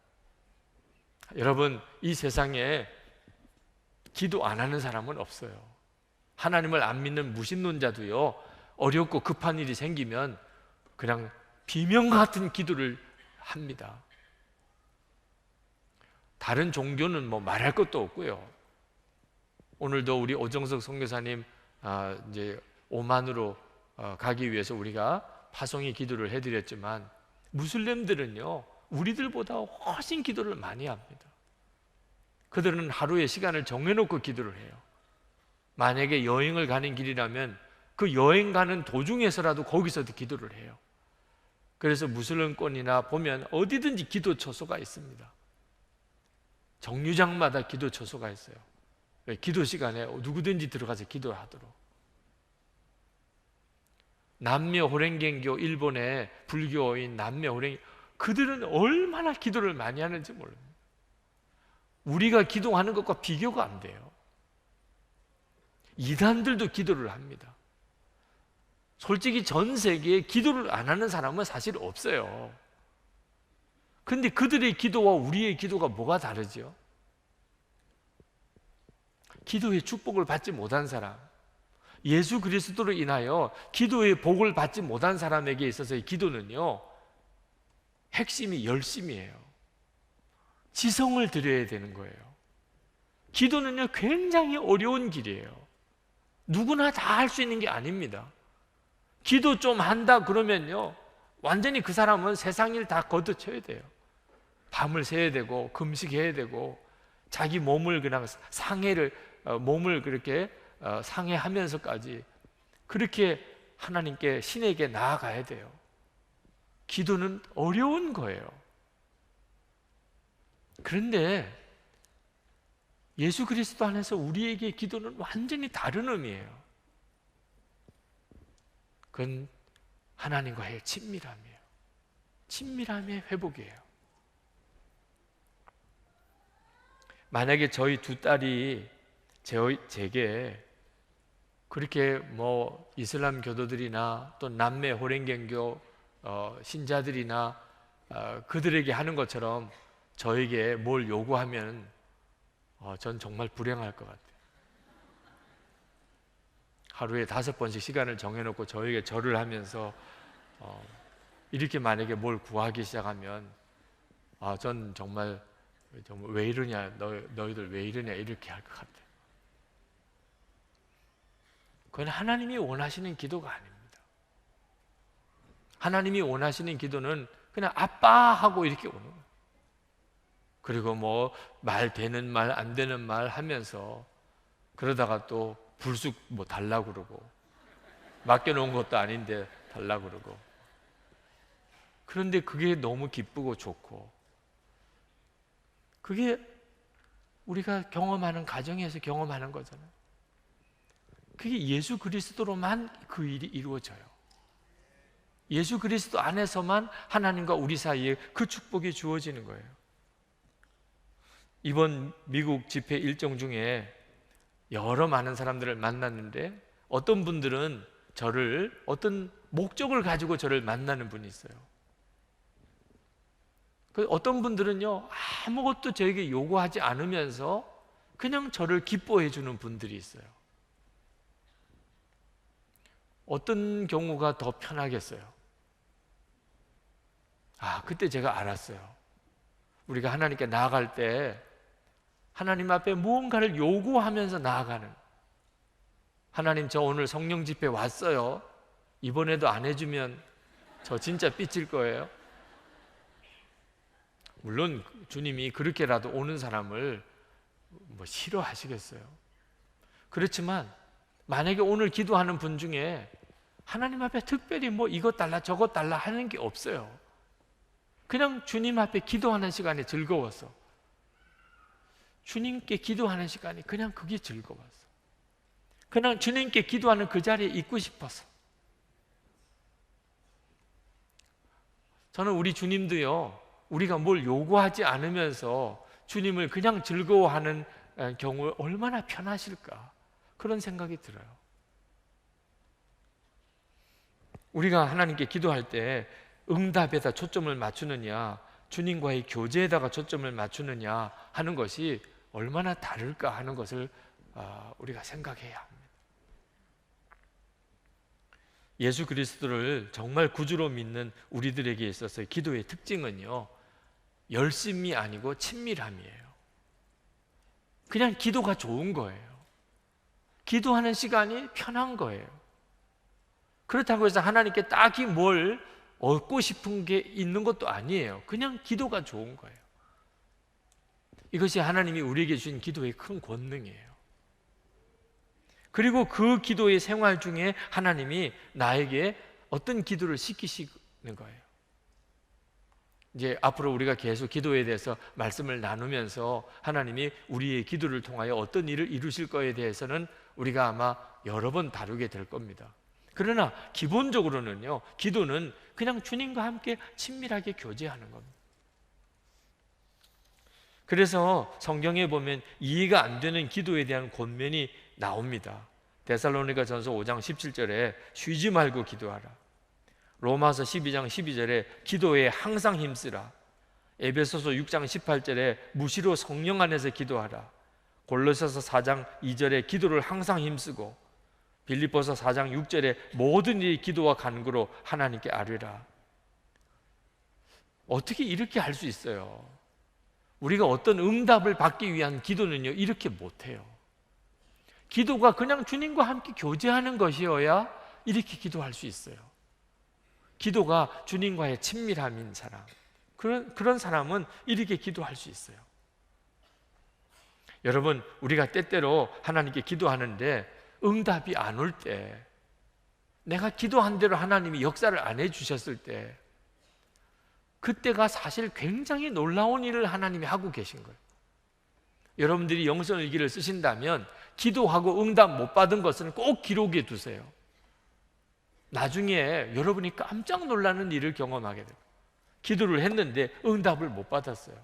여러분, 이 세상에 기도 안 하는 사람은 없어요. 하나님을 안 믿는 무신론자도요, 어렵고 급한 일이 생기면 그냥 비명 같은 기도를 합니다. 다른 종교는 뭐 말할 것도 없고요. 오늘도 우리 오정석 선교사님 이제 오만으로 가기 위해서 우리가 파송의 기도를 해드렸지만, 무슬림들은요 우리들보다 훨씬 기도를 많이 합니다. 그들은 하루에 시간을 정해놓고 기도를 해요. 만약에 여행을 가는 길이라면 그 여행 가는 도중에서라도 거기서도 기도를 해요. 그래서 무슬림권이나 보면 어디든지 기도 처소가 있습니다. 정류장마다 기도 처소가 있어요. 기도 시간에 누구든지 들어가서 기도하도록. 남미 호랭겐교, 일본의 불교인 남미 호랭, 그들은 얼마나 기도를 많이 하는지 모릅니다. 우리가 기도하는 것과 비교가 안 돼요. 이단들도 기도를 합니다. 솔직히 전 세계에 기도를 안 하는 사람은 사실 없어요. 근데 그들의 기도와 우리의 기도가 뭐가 다르죠? 기도의 축복을 받지 못한 사람, 예수 그리스도로 인하여 기도의 복을 받지 못한 사람에게 있어서의 기도는요, 핵심이 열심이에요. 지성을 들여야 되는 거예요. 기도는요 굉장히 어려운 길이에요. 누구나 다 할 수 있는 게 아닙니다. 기도 좀 한다 그러면요 완전히 그 사람은 세상 일 다 걷어쳐야 돼요. 밤을 새야 되고 금식해야 되고 자기 몸을 그냥 몸을 그렇게 상해하면서까지 그렇게 하나님께, 신에게 나아가야 돼요. 기도는 어려운 거예요. 그런데 예수 그리스도 안에서 우리에게 기도는 완전히 다른 의미예요. 그건 하나님과의 친밀함이에요. 친밀함의 회복이에요. 만약에 저희 두 딸이 제게 그렇게 뭐 이슬람 교도들이나 또 남매 호랭경교 신자들이나 그들에게 하는 것처럼 저에게 뭘 요구하면 전 정말 불행할 것 같아요. 하루에 5번씩 시간을 정해놓고 저에게 절을 하면서 이렇게 만약에 뭘 구하기 시작하면 전 정말 왜 이러냐, 너희들 왜 이러냐 이렇게 할 것 같아요. 그건 하나님이 원하시는 기도가 아닙니다. 하나님이 원하시는 기도는 그냥 아빠 하고 이렇게 오는 거예요. 그리고 뭐 말 되는 말 안 되는 말 하면서 그러다가 또 불쑥 뭐 달라고 그러고, 맡겨놓은 것도 아닌데 달라고 그러고. 그런데 그게 너무 기쁘고 좋고, 그게 우리가 경험하는, 가정에서 경험하는 거잖아요. 그게 예수 그리스도로만 그 일이 이루어져요. 예수 그리스도 안에서만 하나님과 우리 사이에 그 축복이 주어지는 거예요. 이번 미국 집회 일정 중에 여러 많은 사람들을 만났는데, 어떤 분들은 저를 어떤 목적을 가지고 저를 만나는 분이 있어요. 어떤 분들은요 아무것도 저에게 요구하지 않으면서 그냥 저를 기뻐해 주는 분들이 있어요. 어떤 경우가 더 편하겠어요? 그때 제가 알았어요. 우리가 하나님께 나아갈 때 하나님 앞에 무언가를 요구하면서 나아가는, 하나님 저 오늘 성령 집회 왔어요, 이번에도 안 해주면 저 진짜 삐칠 거예요. 물론 주님이 그렇게라도 오는 사람을 뭐 싫어하시겠어요. 그렇지만 만약에 오늘 기도하는 분 중에 하나님 앞에 특별히 뭐 이것 달라 저것 달라 하는 게 없어요. 그냥 주님 앞에 기도하는 시간이 즐거워서, 주님께 기도하는 시간이 그냥 그게 즐거워서, 그냥 주님께 기도하는 그 자리에 있고 싶어서. 저는 우리 주님도요, 우리가 뭘 요구하지 않으면서 주님을 그냥 즐거워하는 경우 얼마나 편하실까, 그런 생각이 들어요. 우리가 하나님께 기도할 때 응답에다 초점을 맞추느냐, 주님과의 교제에다가 초점을 맞추느냐 하는 것이 얼마나 다를까 하는 것을 우리가 생각해야 합니다. 예수 그리스도를 정말 구주로 믿는 우리들에게 있어서 기도의 특징은요, 열심이 아니고 친밀함이에요. 그냥 기도가 좋은 거예요. 기도하는 시간이 편한 거예요. 그렇다고 해서 하나님께 딱히 뭘 얻고 싶은 게 있는 것도 아니에요. 그냥 기도가 좋은 거예요. 이것이 하나님이 우리에게 주신 기도의 큰 권능이에요. 그리고 그 기도의 생활 중에 하나님이 나에게 어떤 기도를 시키시는 거예요. 이제 앞으로 우리가 계속 기도에 대해서 말씀을 나누면서 하나님이 우리의 기도를 통하여 어떤 일을 이루실 거에 대해서는 우리가 아마 여러 번 다루게 될 겁니다. 그러나 기본적으로는요, 기도는 그냥 주님과 함께 친밀하게 교제하는 겁니다. 그래서 성경에 보면 이해가 안 되는 기도에 대한 권면이 나옵니다. 데살로니가전서 5장 17절에 쉬지 말고 기도하라. 로마서 12장 12절에 기도에 항상 힘쓰라. 에베소서 6장 18절에 무시로 성령 안에서 기도하라. 골로새서 4장 2절에 기도를 항상 힘쓰고, 빌립보서 4장 6절에 모든 일이 기도와 간구로 하나님께 아뢰라. 어떻게 이렇게 할 수 있어요? 우리가 어떤 응답을 받기 위한 기도는요, 이렇게 못해요. 기도가 그냥 주님과 함께 교제하는 것이어야 이렇게 기도할 수 있어요. 기도가 주님과의 친밀함인 사람, 그런 사람은 이렇게 기도할 수 있어요. 여러분, 우리가 때때로 하나님께 기도하는데 응답이 안 올 때, 내가 기도한 대로 하나님이 역사를 안 해주셨을 때, 그때가 사실 굉장히 놀라운 일을 하나님이 하고 계신 거예요. 여러분들이 영성일기를 쓰신다면 기도하고 응답 못 받은 것은 꼭 기록해 두세요. 나중에 여러분이 깜짝 놀라는 일을 경험하게 돼요. 기도를 했는데 응답을 못 받았어요.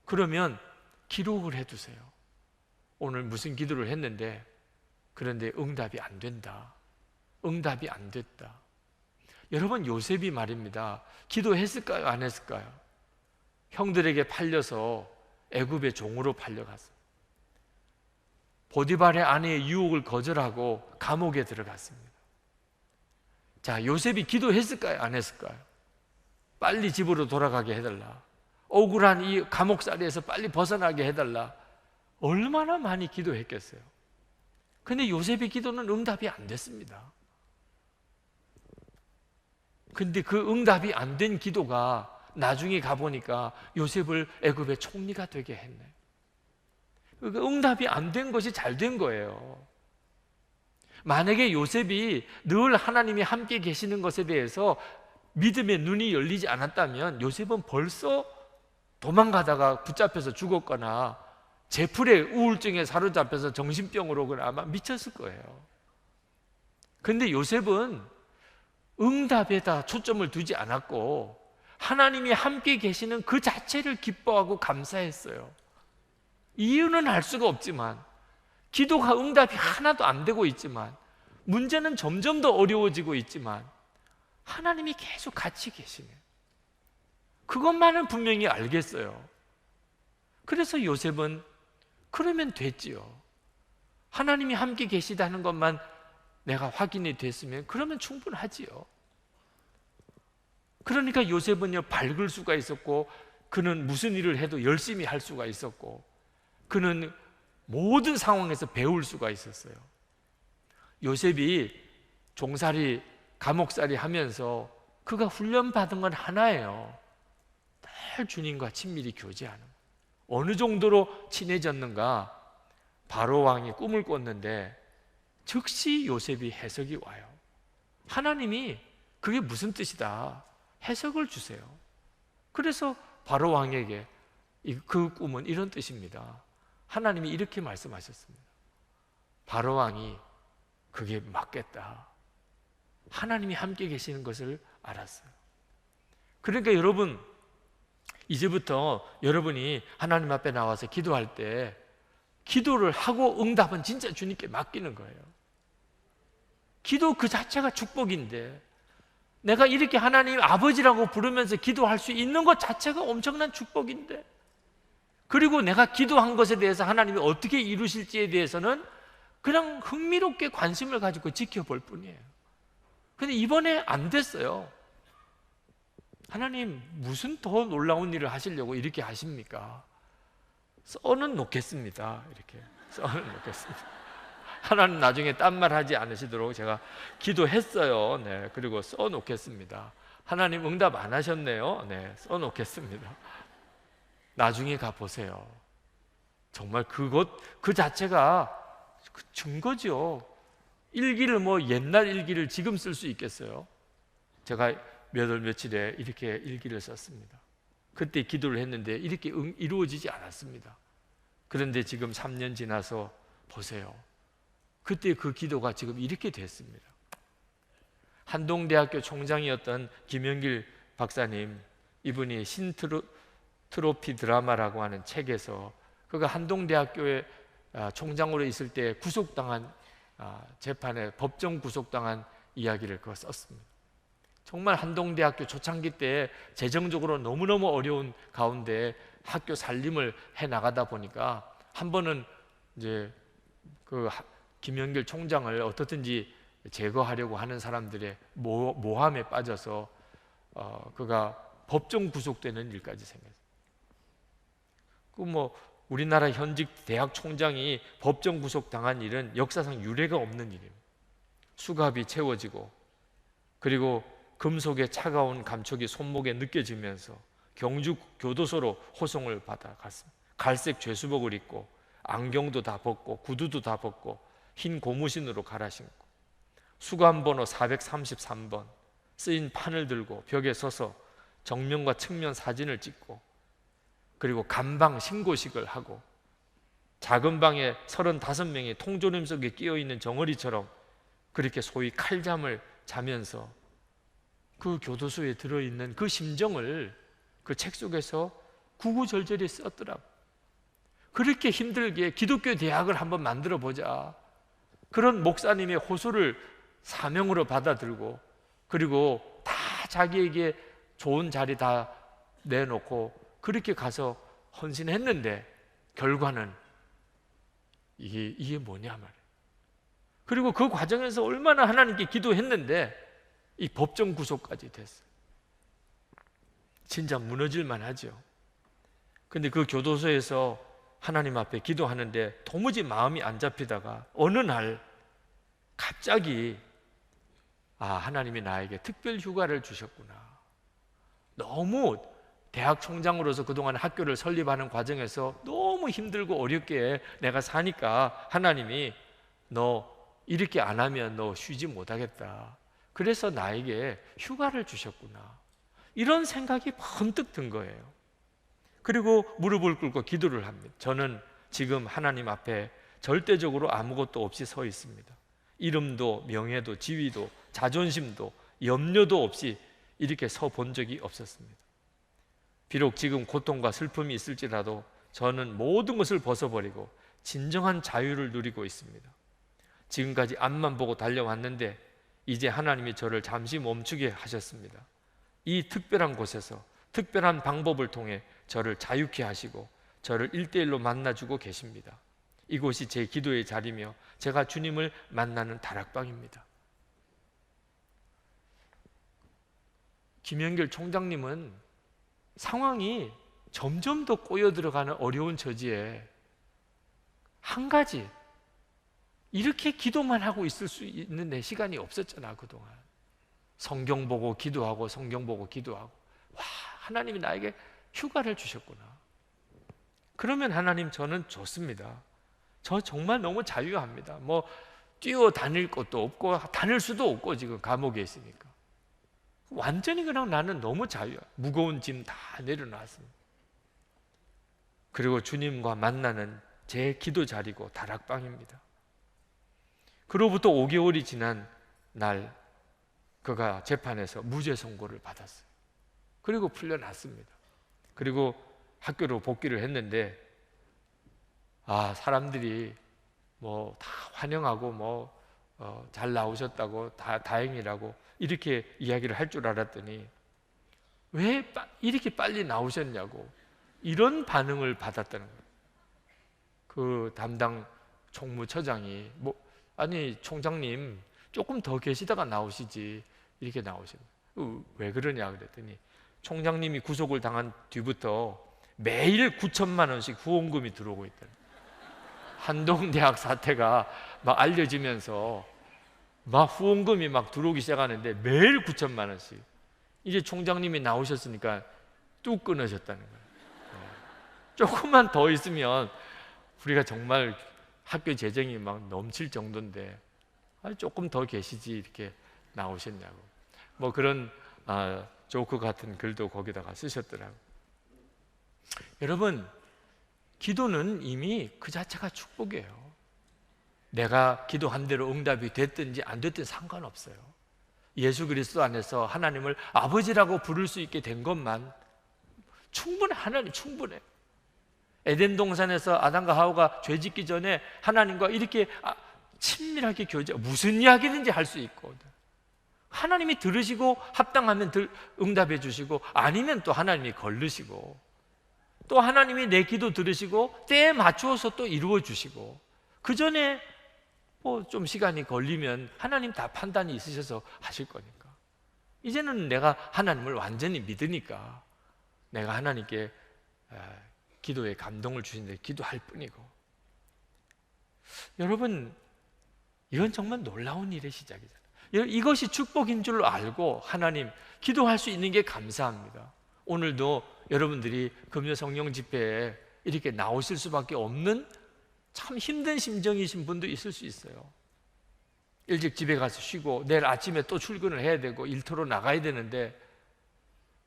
그러면 기록을 해두세요. 오늘 무슨 기도를 했는데 그런데 응답이 안 된다. 응답이 안 됐다. 여러분, 요셉이 말입니다. 기도했을까요? 안 했을까요? 형들에게 팔려서 애굽의 종으로 팔려갔어요. 보디발의 아내의 유혹을 거절하고 감옥에 들어갔습니다. 자, 요셉이 기도했을까요? 안 했을까요? 빨리 집으로 돌아가게 해달라. 억울한 이 감옥살이에서 빨리 벗어나게 해달라. 얼마나 많이 기도했겠어요. 근데 요셉의 기도는 응답이 안 됐습니다. 근데 그 응답이 안 된 기도가 나중에 가보니까 요셉을 애굽의 총리가 되게 했네. 그러니까 응답이 안 된 것이 잘 된 거예요. 만약에 요셉이 늘 하나님이 함께 계시는 것에 대해서 믿음의 눈이 열리지 않았다면 요셉은 벌써 도망가다가 붙잡혀서 죽었거나 제풀의 우울증에 사로잡혀서 정신병으로 오거나 아마 미쳤을 거예요. 근데 요셉은 응답에다 초점을 두지 않았고 하나님이 함께 계시는 그 자체를 기뻐하고 감사했어요. 이유는 알 수가 없지만, 기도가 응답이 하나도 안 되고 있지만, 문제는 점점 더 어려워지고 있지만 하나님이 계속 같이 계시네요. 그것만은 분명히 알겠어요. 그래서 요셉은 그러면 됐지요. 하나님이 함께 계시다는 것만 내가 확인이 됐으면 그러면 충분하지요. 그러니까 요셉은요, 밝을 수가 있었고, 그는 무슨 일을 해도 열심히 할 수가 있었고, 그는 모든 상황에서 배울 수가 있었어요. 요셉이 종살이, 감옥살이 하면서 그가 훈련받은 건 하나예요. 늘 주님과 친밀히 교제하는. 어느 정도로 친해졌는가? 바로 왕이 꿈을 꿨는데 즉시 요셉이 해석이 와요. 하나님이 그게 무슨 뜻이다, 해석을 주세요. 그래서 바로 왕에게 그 꿈은 이런 뜻입니다. 하나님이 이렇게 말씀하셨습니다. 바로 왕이 그게 맞겠다. 하나님이 함께 계시는 것을 알았어요. 그러니까 여러분, 이제부터 여러분이 하나님 앞에 나와서 기도할 때 기도를 하고 응답은 진짜 주님께 맡기는 거예요. 기도 그 자체가 축복인데, 내가 이렇게 하나님 아버지라고 부르면서 기도할 수 있는 것 자체가 엄청난 축복인데, 그리고 내가 기도한 것에 대해서 하나님이 어떻게 이루실지에 대해서는 그냥 흥미롭게 관심을 가지고 지켜볼 뿐이에요. 근데 이번에 안 됐어요. 하나님 무슨 더 놀라운 일을 하시려고 이렇게 하십니까? 써는 놓겠습니다. 이렇게 써는 놓겠습니다. 하나님 나중에 딴 말 하지 않으시도록 제가 기도했어요. 네, 그리고 써 놓겠습니다. 하나님 응답 안 하셨네요. 네, 써 놓겠습니다. 나중에 가 보세요. 정말 그 자체가 증거죠. 일기를 옛날 일기를 지금 쓸 수 있겠어요? 제가 몇 월 며칠에 이렇게 일기를 썼습니다. 그때 기도를 했는데 이렇게 이루어지지 않았습니다. 그런데 지금 3년 지나서 보세요. 그때 그 기도가 지금 이렇게 됐습니다. 한동대학교 총장이었던 김영길 박사님, 이분이 신트로피 드라마라고 하는 책에서 그가 한동대학교의 총장으로 있을 때 구속당한 재판에 법정 구속당한 이야기를 그거 썼습니다. 정말 한동대학교 초창기 때 재정적으로 너무너무 어려운 가운데 학교 살림을 해 나가다 보니까 한 번은 이제 그 김영길 총장을 어떻든지 제거하려고 하는 사람들의 모함에 빠져서 그가 법정 구속되는 일까지 생겼어요. 우리나라 현직 대학 총장이 법정 구속당한 일은 역사상 유례가 없는 일입니다. 수갑이 채워지고 그리고 금속의 차가운 감촉이 손목에 느껴지면서 경주 교도소로 호송을 받아 갔습니다. 갈색 죄수복을 입고 안경도 다 벗고 구두도 다 벗고 흰 고무신으로 갈아 신고 수감번호 433번 쓰인 판을 들고 벽에 서서 정면과 측면 사진을 찍고 그리고 감방 신고식을 하고 작은 방에 35명이 통조림 속에 끼어있는 정어리처럼 그렇게 소위 칼잠을 자면서 그 교도소에 들어있는 그 심정을 그 책 속에서 구구절절히 썼더라고요. 그렇게 힘들게 기독교 대학을 한번 만들어 보자, 그런 목사님의 호소를 사명으로 받아들고 그리고 다 자기에게 좋은 자리 다 내놓고 그렇게 가서 헌신했는데 결과는 이게 뭐냐 말이에요. 그리고 그 과정에서 얼마나 하나님께 기도했는데 이 법정 구속까지 됐어요. 진짜 무너질 만하죠. 근데 그 교도소에서 하나님 앞에 기도하는데 도무지 마음이 안 잡히다가 어느 날 갑자기 하나님이 나에게 특별 휴가를 주셨구나. 너무 대학 총장으로서 그동안 학교를 설립하는 과정에서 너무 힘들고 어렵게 내가 사니까 하나님이 너 이렇게 안 하면 너 쉬지 못하겠다. 그래서 나에게 휴가를 주셨구나. 이런 생각이 번뜩 든 거예요. 그리고 무릎을 꿇고 기도를 합니다. 저는 지금 하나님 앞에 절대적으로 아무것도 없이 서 있습니다. 이름도 명예도 지위도 자존심도 염려도 없이 이렇게 서 본 적이 없었습니다. 비록 지금 고통과 슬픔이 있을지라도 저는 모든 것을 벗어버리고 진정한 자유를 누리고 있습니다. 지금까지 앞만 보고 달려왔는데 이제 하나님이 저를 잠시 멈추게 하셨습니다. 이 특별한 곳에서 특별한 방법을 통해 저를 자유케 하시고 저를 1대1로 만나주고 계십니다. 이곳이 제 기도의 자리며 제가 주님을 만나는 다락방입니다. 김영길 총장님은 상황이 점점 더 꼬여 들어가는 어려운 처지에 한 가지, 이렇게 기도만 하고 있을 수 있는 내 시간이 없었잖아. 그동안 성경 보고 기도하고 성경 보고 기도하고, 와, 하나님이 나에게 휴가를 주셨구나. 그러면 하나님, 저는 좋습니다. 저 정말 너무 자유합니다. 뛰어다닐 것도 없고 다닐 수도 없고 지금 감옥에 있으니까 완전히 그냥 나는 너무 자유야. 무거운 짐 다 내려놨습니다. 그리고 주님과 만나는 제 기도 자리고 다락방입니다. 그로부터 5개월이 지난 날 그가 재판에서 무죄 선고를 받았어요. 그리고 풀려났습니다. 그리고 학교로 복귀를 했는데 사람들이 다 환영하고 잘 나오셨다고 다행이라고 이렇게 이야기를 할 줄 알았더니 왜 이렇게 빨리 나오셨냐고 이런 반응을 받았다는 거예요. 그 담당 총무처장이 아니 총장님 조금 더 계시다가 나오시지 이렇게 나오시는 거예요. 왜 그러냐 그랬더니 총장님이 구속을 당한 뒤부터 매일 9천만 원씩 후원금이 들어오고 있다. 한동대학 사태가 막 알려지면서 막 후원금이 막 들어오기 시작하는데 매일 9천만 원씩. 이제 총장님이 나오셨으니까 뚝 끊으셨다는 거예요. 조금만 더 있으면 우리가 정말 학교 재정이 막 넘칠 정도인데 조금 더 계시지 이렇게 나오셨냐고. 뭐 그런 조크 같은 글도 거기다가 쓰셨더라고요. 여러분, 기도는 이미 그 자체가 축복이에요. 내가 기도한 대로 응답이 됐든지 안 됐든지 상관없어요. 예수 그리스도 안에서 하나님을 아버지라고 부를 수 있게 된 것만 충분해. 하나님 충분해. 에덴 동산에서 아담과 하와가 죄 짓기 전에 하나님과 이렇게 친밀하게 교제, 무슨 이야기든지 할 수 있고, 하나님이 들으시고 합당하면 응답해 주시고 아니면 또 하나님이 걸르시고, 또 하나님이 내 기도 들으시고 때에 맞추어서 또 이루어 주시고, 그 전에 뭐 좀 시간이 걸리면 하나님 다 판단이 있으셔서 하실 거니까. 이제는 내가 하나님을 완전히 믿으니까 내가 하나님께 기도에 감동을 주시는데 기도할 뿐이고. 여러분, 이건 정말 놀라운 일의 시작이잖아요. 이것이 축복인 줄 알고 하나님 기도할 수 있는 게 감사합니다. 오늘도 여러분들이 금요 성령 집회에 이렇게 나오실 수밖에 없는 참 힘든 심정이신 분도 있을 수 있어요. 일찍 집에 가서 쉬고 내일 아침에 또 출근을 해야 되고 일터로 나가야 되는데,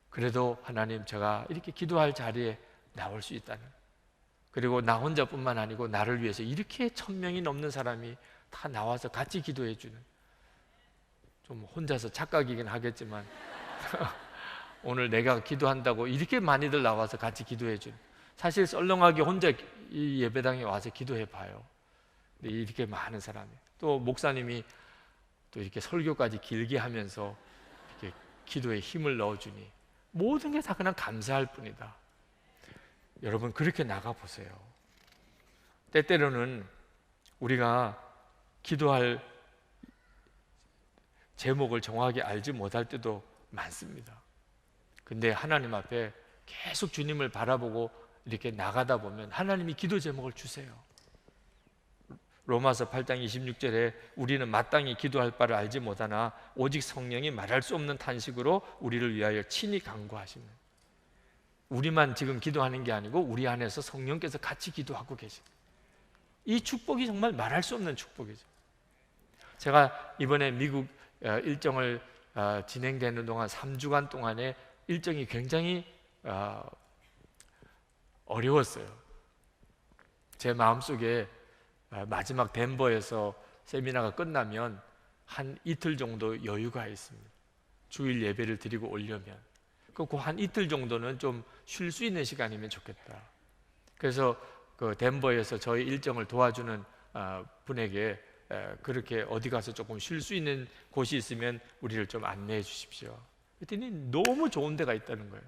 그래도 하나님 제가 이렇게 기도할 자리에 나올 수 있다는, 그리고 나 혼자뿐만 아니고 나를 위해서 이렇게 1,000명이 넘는 사람이 다 나와서 같이 기도해 주는, 좀 혼자서 착각이긴 하겠지만 오늘 내가 기도한다고 이렇게 많이들 나와서 같이 기도해 주는, 사실 썰렁하게 혼자 이 예배당에 와서 기도해 봐요. 근데 이렇게 많은 사람이, 또 목사님이 또 이렇게 설교까지 길게 하면서 이렇게 기도에 힘을 넣어주니 모든 게 다 그냥 감사할 뿐이다. 여러분, 그렇게 나가 보세요. 때때로는 우리가 기도할 제목을 정확하게 알지 못할 때도 많습니다. 근데 하나님 앞에 계속 주님을 바라보고 이렇게 나가다 보면 하나님이 기도 제목을 주세요. 로마서 8장 26절에 우리는 마땅히 기도할 바를 알지 못하나 오직 성령이 말할 수 없는 탄식으로 우리를 위하여 친히 간구하시는, 우리만 지금 기도하는 게 아니고 우리 안에서 성령께서 같이 기도하고 계십니다. 이 축복이 정말 말할 수 없는 축복이죠. 제가 이번에 미국 일정을 진행되는 동안 3주간 동안에 일정이 굉장히 어려웠어요. 제 마음속에 마지막 덴버에서 세미나가 끝나면 한 이틀 정도 여유가 있습니다. 주일 예배를 드리고 오려면 그 한 이틀 정도는 좀 쉴 수 있는 시간이면 좋겠다. 그래서 그 덴버에서 저희 일정을 도와주는 분에게 그렇게 어디 가서 조금 쉴 수 있는 곳이 있으면 우리를 좀 안내해 주십시오. 그랬더니 너무 좋은 데가 있다는 거예요.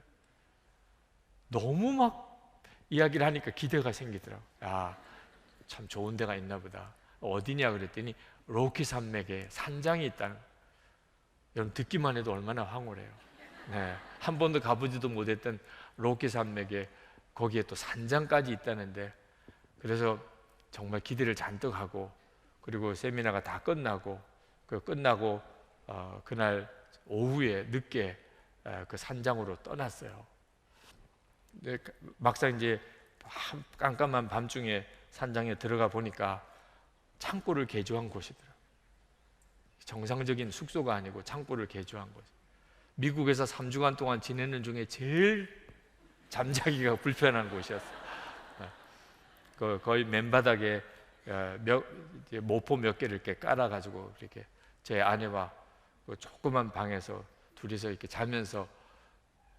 너무 막 이야기를 하니까 기대가 생기더라고요. 참 좋은 데가 있나 보다. 어디냐 그랬더니 로키 산맥에 산장이 있다는 거예요. 여러분, 듣기만 해도 얼마나 황홀해요. 네, 한 번도 가보지도 못했던 로키 산맥에 거기에 또 산장까지 있다는데, 그래서 정말 기대를 잔뜩 하고, 그리고 세미나가 다 끝나고 그날 오후에 늦게 그 산장으로 떠났어요. 막상 이제 깜깜한 밤중에 산장에 들어가 보니까 창고를 개조한 곳이더라고요. 정상적인 숙소가 아니고 창고를 개조한 곳. 미국에서 3주간 동안 지내는 중에 제일 잠자기가 불편한 곳이었어요. 거의 맨바닥에 모포 몇 개를 이렇게 깔아가지고 이렇게 제 아내와 그 조그만 방에서 둘이서 이렇게 자면서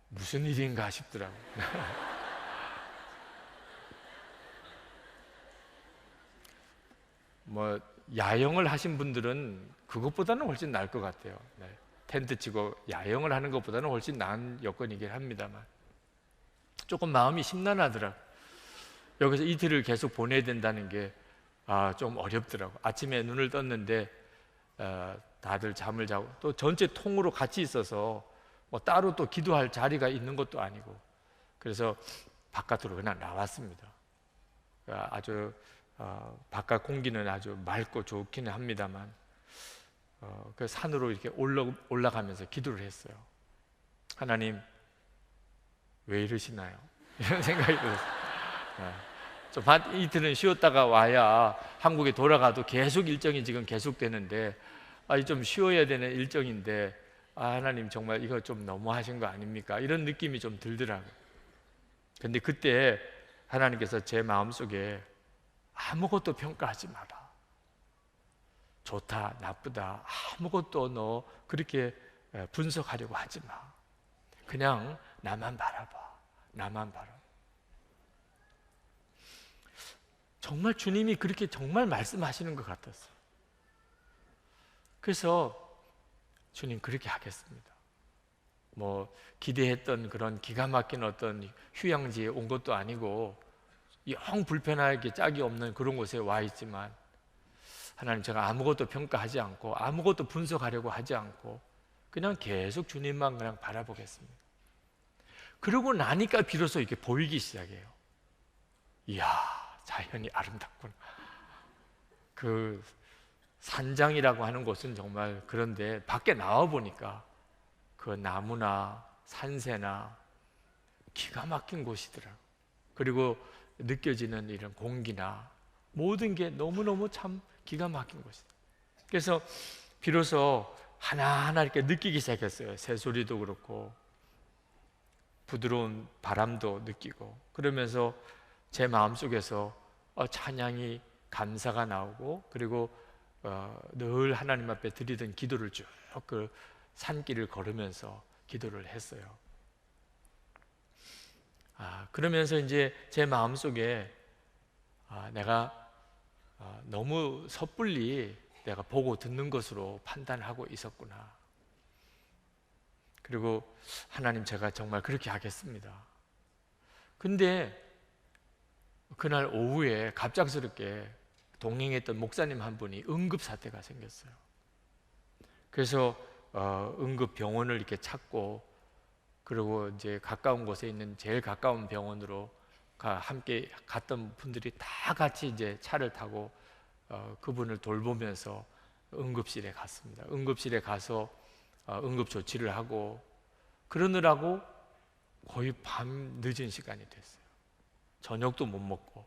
무슨 일인가 싶더라고요. 뭐 야영을 하신 분들은 그것보다는 훨씬 나을 것 같아요. 네. 텐트 치고 야영을 하는 것보다는 훨씬 나은 여건이긴 합니다만 조금 마음이 심란하더라고요. 여기서 이틀을 계속 보내야 된다는 게 좀 어렵더라고요. 아침에 눈을 떴는데 다들 잠을 자고, 또 전체 통으로 같이 있어서 뭐 따로 또 기도할 자리가 있는 것도 아니고, 그래서 바깥으로 그냥 나왔습니다. 아주 바깥 공기는 아주 맑고 좋기는 합니다만 그 산으로 이렇게 올라가면서 기도를 했어요. 하나님, 왜 이러시나요? 이런 생각이 들었어요. 좀 이틀은 쉬었다가 와야 한국에 돌아가도 계속 일정이 지금 계속되는데 좀 쉬어야 되는 일정인데 하나님 정말 이거 좀 너무하신 거 아닙니까? 이런 느낌이 좀 들더라고요. 근데 그때 하나님께서 제 마음속에 아무것도 평가하지 마라. 좋다, 나쁘다, 아무것도 너 그렇게 분석하려고 하지 마. 그냥 나만 바라봐. 나만 바라. 정말 주님이 그렇게 정말 말씀하시는 것 같았어요. 그래서 주님 그렇게 하겠습니다. 뭐 기대했던 그런 기가 막힌 어떤 휴양지에 온 것도 아니고 영 불편하게 짝이 없는 그런 곳에 와 있지만 하나님, 제가 아무것도 평가하지 않고 아무것도 분석하려고 하지 않고 그냥 계속 주님만 그냥 바라보겠습니다. 그러고 나니까 비로소 이렇게 보이기 시작해요. 이야, 자연이 아름답구나. 그 산장이라고 하는 곳은 정말, 그런데 밖에 나와 보니까 그 나무나 산새나 기가 막힌 곳이더라. 그리고 느껴지는 이런 공기나 모든 게 너무너무 참 기가 막힌 곳이다. 그래서 비로소 하나하나 이렇게 느끼기 시작했어요. 새소리도 그렇고 부드러운 바람도 느끼고, 그러면서 제 마음속에서 찬양이, 감사가 나오고, 그리고 늘 하나님 앞에 드리던 기도를 쭉 그 산길을 걸으면서 기도를 했어요. 그러면서 이제 제 마음속에 내가 너무 섣불리 내가 보고 듣는 것으로 판단하고 있었구나. 그리고 하나님, 제가 정말 그렇게 하겠습니다. 근데 그날 오후에 갑작스럽게 동행했던 목사님 한 분이 응급사태가 생겼어요. 그래서 응급병원을 이렇게 찾고, 그리고 이제 가까운 곳에 있는 제일 가까운 병원으로 함께 갔던 분들이 다 같이 이제 차를 타고 그분을 돌보면서 응급실에 갔습니다. 응급실에 가서 응급조치를 하고 그러느라고 거의 밤 늦은 시간이 됐어요. 저녁도 못 먹고,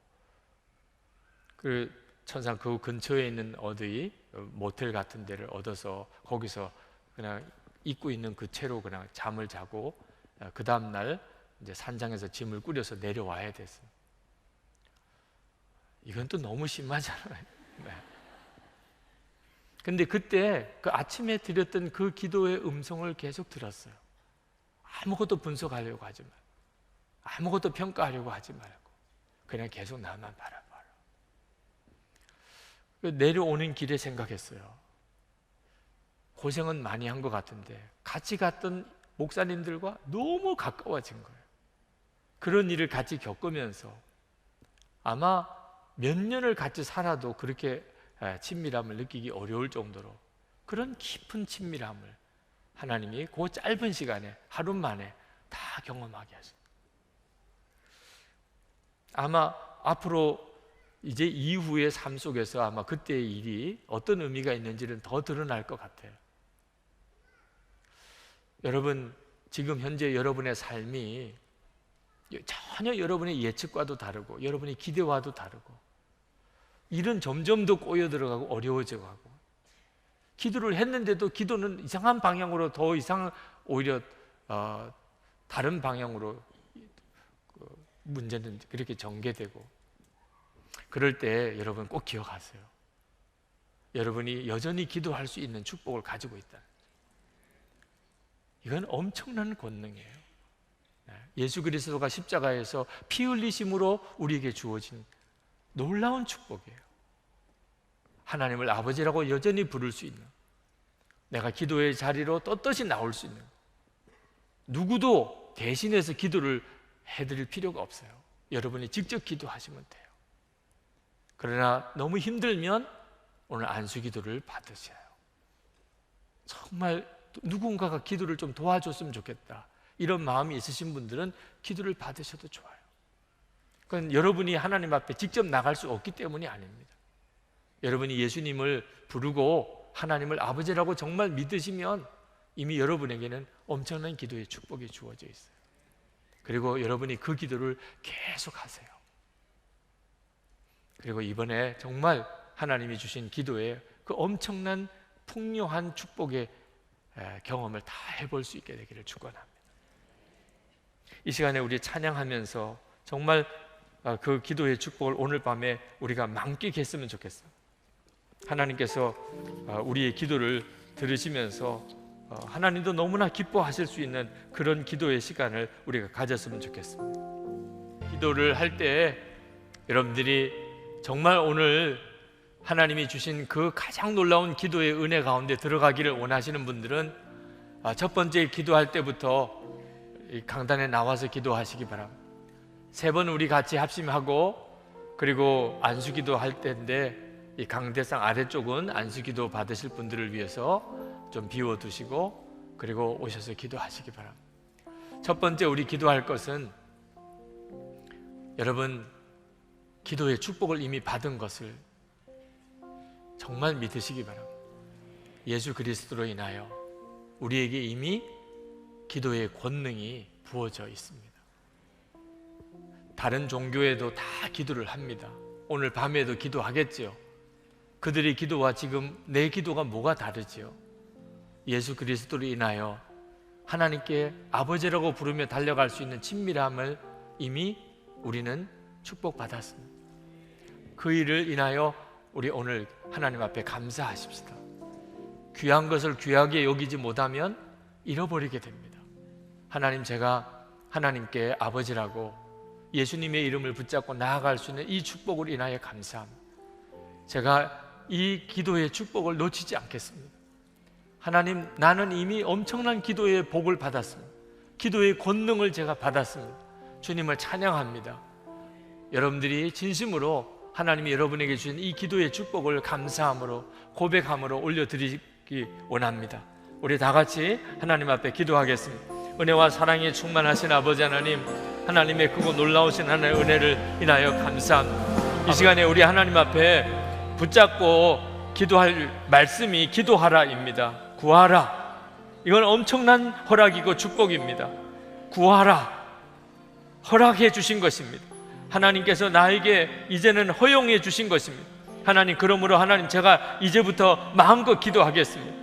천상 그 근처에 있는 어디 모텔 같은 데를 얻어서 거기서 그냥 입고 있는 그 채로 그냥 잠을 자고, 그 다음날 이제 산장에서 짐을 꾸려서 내려와야 됐어요. 이건 또 너무 심하잖아요. 네. 근데 그때 그 아침에 드렸던 그 기도의 음성을 계속 들었어요. 아무것도 분석하려고 하지 말고, 아무것도 평가하려고 하지 말고, 그냥 계속 나만 바라봐라. 내려오는 길에 생각했어요. 고생은 많이 한 것 같은데 같이 갔던 목사님들과 너무 가까워진 거예요. 그런 일을 같이 겪으면서 아마 몇 년을 같이 살아도 그렇게 친밀함을 느끼기 어려울 정도로 그런 깊은 친밀함을 하나님이 그 짧은 시간에 하루 만에 다 경험하게 하십니다. 아마 앞으로 이제 이후의 삶 속에서 아마 그때의 일이 어떤 의미가 있는지는 더 드러날 것 같아요. 여러분, 지금 현재 여러분의 삶이 전혀 여러분의 예측과도 다르고 여러분의 기대와도 다르고, 일은 점점 더 꼬여 들어가고 어려워져 가고, 기도를 했는데도 기도는 이상한 방향으로 더 이상 오히려 다른 방향으로 문제는 그렇게 전개되고, 그럴 때 여러분 꼭 기억하세요. 여러분이 여전히 기도할 수 있는 축복을 가지고 있다. 이건 엄청난 권능이에요. 예수 그리스도가 십자가에서 피 흘리심으로 우리에게 주어진 놀라운 축복이에요. 하나님을 아버지라고 여전히 부를 수 있는, 내가 기도의 자리로 떳떳이 나올 수 있는, 누구도 대신해서 기도를 해드릴 필요가 없어요. 여러분이 직접 기도하시면 돼요. 그러나 너무 힘들면 오늘 안수기도를 받으셔요. 정말 누군가가 기도를 좀 도와줬으면 좋겠다, 이런 마음이 있으신 분들은 기도를 받으셔도 좋아요. 그건 여러분이 하나님 앞에 직접 나갈 수 없기 때문이 아닙니다. 여러분이 예수님을 부르고 하나님을 아버지라고 정말 믿으시면 이미 여러분에게는 엄청난 기도의 축복이 주어져 있어요. 그리고 여러분이 그 기도를 계속 하세요. 그리고 이번에 정말 하나님이 주신 기도에 그 엄청난 풍요한 축복의 경험을 다 해볼 수 있게 되기를 축원합니다. 이 시간에 우리 찬양하면서 정말 그 기도의 축복을 오늘 밤에 우리가 만끽했으면 좋겠어요. 하나님께서 우리의 기도를 들으시면서 하나님도 너무나 기뻐하실 수 있는 그런 기도의 시간을 우리가 가졌으면 좋겠습니다. 기도를 할 때 여러분들이 정말 오늘 하나님이 주신 그 가장 놀라운 기도의 은혜 가운데 들어가기를 원하시는 분들은 첫 번째 기도할 때부터 이 강단에 나와서 기도하시기 바랍니다. 3번 우리 같이 합심하고 그리고 안수기도 할 때인데 이 강대상 아래쪽은 안수기도 받으실 분들을 위해서 좀 비워두시고 그리고 오셔서 기도하시기 바랍니다. 첫 번째 우리 기도할 것은 여러분 기도의 축복을 이미 받은 것을 정말 믿으시기 바랍니다. 예수 그리스도로 인하여 우리에게 이미 기도의 권능이 부어져 있습니다. 다른 종교에도 다 기도를 합니다. 오늘 밤에도 기도하겠지요. 그들의 기도와 지금 내 기도가 뭐가 다르지요? 예수 그리스도로 인하여 하나님께 아버지라고 부르며 달려갈 수 있는 친밀함을 이미 우리는 축복받았습니다. 그 일을 인하여 우리 오늘 하나님 앞에 감사하십시다. 귀한 것을 귀하게 여기지 못하면 잃어버리게 됩니다. 하나님, 제가 하나님께 아버지라고 예수님의 이름을 붙잡고 나아갈 수 있는 이 축복을 인하여 감사합니다. 제가 이 기도의 축복을 놓치지 않겠습니다. 하나님, 나는 이미 엄청난 기도의 복을 받았습니다. 기도의 권능을 제가 받았습니다. 주님을 찬양합니다. 여러분들이 진심으로 하나님이 여러분에게 주신 이 기도의 축복을 감사함으로 고백함으로 올려드리기 원합니다. 우리 다 같이 하나님 앞에 기도하겠습니다. 은혜와 사랑에 충만하신 아버지 하나님, 하나님의 크고 놀라우신 하나님의 은혜를 인하여 감사합니다. 이 시간에 우리 하나님 앞에 붙잡고 기도할 말씀이 기도하라입니다. 구하라. 이건 엄청난 허락이고 축복입니다. 구하라. 허락해 주신 것입니다. 하나님께서 나에게 이제는 허용해 주신 것입니다. 하나님, 그러므로 하나님, 제가 이제부터 마음껏 기도하겠습니다.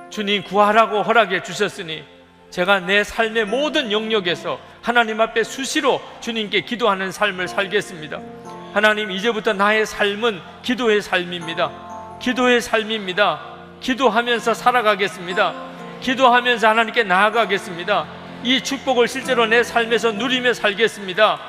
주님, 구하라고 허락해 주셨으니 제가 내 삶의 모든 영역에서 하나님 앞에 수시로 주님께 기도하는 삶을 살겠습니다. 하나님, 이제부터 나의 삶은 기도의 삶입니다. 기도의 삶입니다. 기도하면서 살아가겠습니다. 기도하면서 하나님께 나아가겠습니다. 이 축복을 실제로 내 삶에서 누리며 살겠습니다.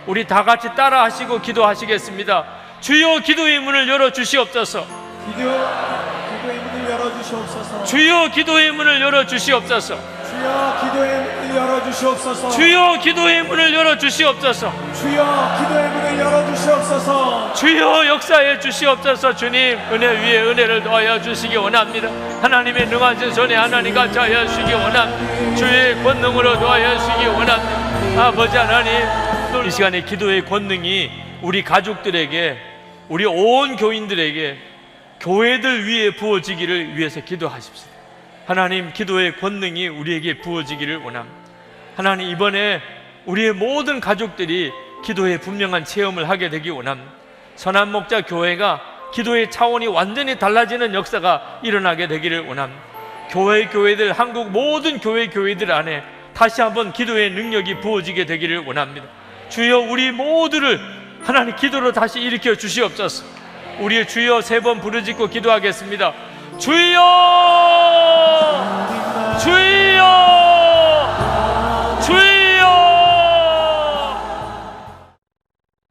우리 다 같이 따라 하시고 기도하시겠습니다. 주여, 기도의 문을 열어주시옵소서. 기도의 문을 열어주시옵소서. 주여, 기도의 문을 열어주시옵소서. 주여, 기도의 문을 열어주시옵소서. 주여, 기도의 문을 열어주시옵소서. 주여, 기도의 문을 열어주시옵소서. 주여, 역사해 주시옵소서. 주님, 은혜 위에 은혜를 더하여 주시기 원합니다. 하나님의 능하신 손에 하나님 같이 하여 주시기 원합니다. 주의 권능으로 더하여 주시기 원합니다. 아버지 하나님, 이 시간에 기도의 권능이 우리 가족들에게, 우리 온 교인들에게, 교회들 위에 부어지기를 위해서 기도하십시오. 하나님, 기도의 권능이 우리에게 부어지기를 원합니다. 하나님, 이번에 우리의 모든 가족들이 기도의 분명한 체험을 하게 되기 원합니다. 선한 목자 교회가 기도의 차원이 완전히 달라지는 역사가 일어나게 되기를 원합니다. 교회들, 한국 모든 교회들 안에 다시 한번 기도의 능력이 부어지게 되기를 원합니다. 주여, 우리 모두를 하나님 기도로 다시 일으켜 주시옵소서. 우리의 주여 3번 부르짖고 기도하겠습니다. 주여!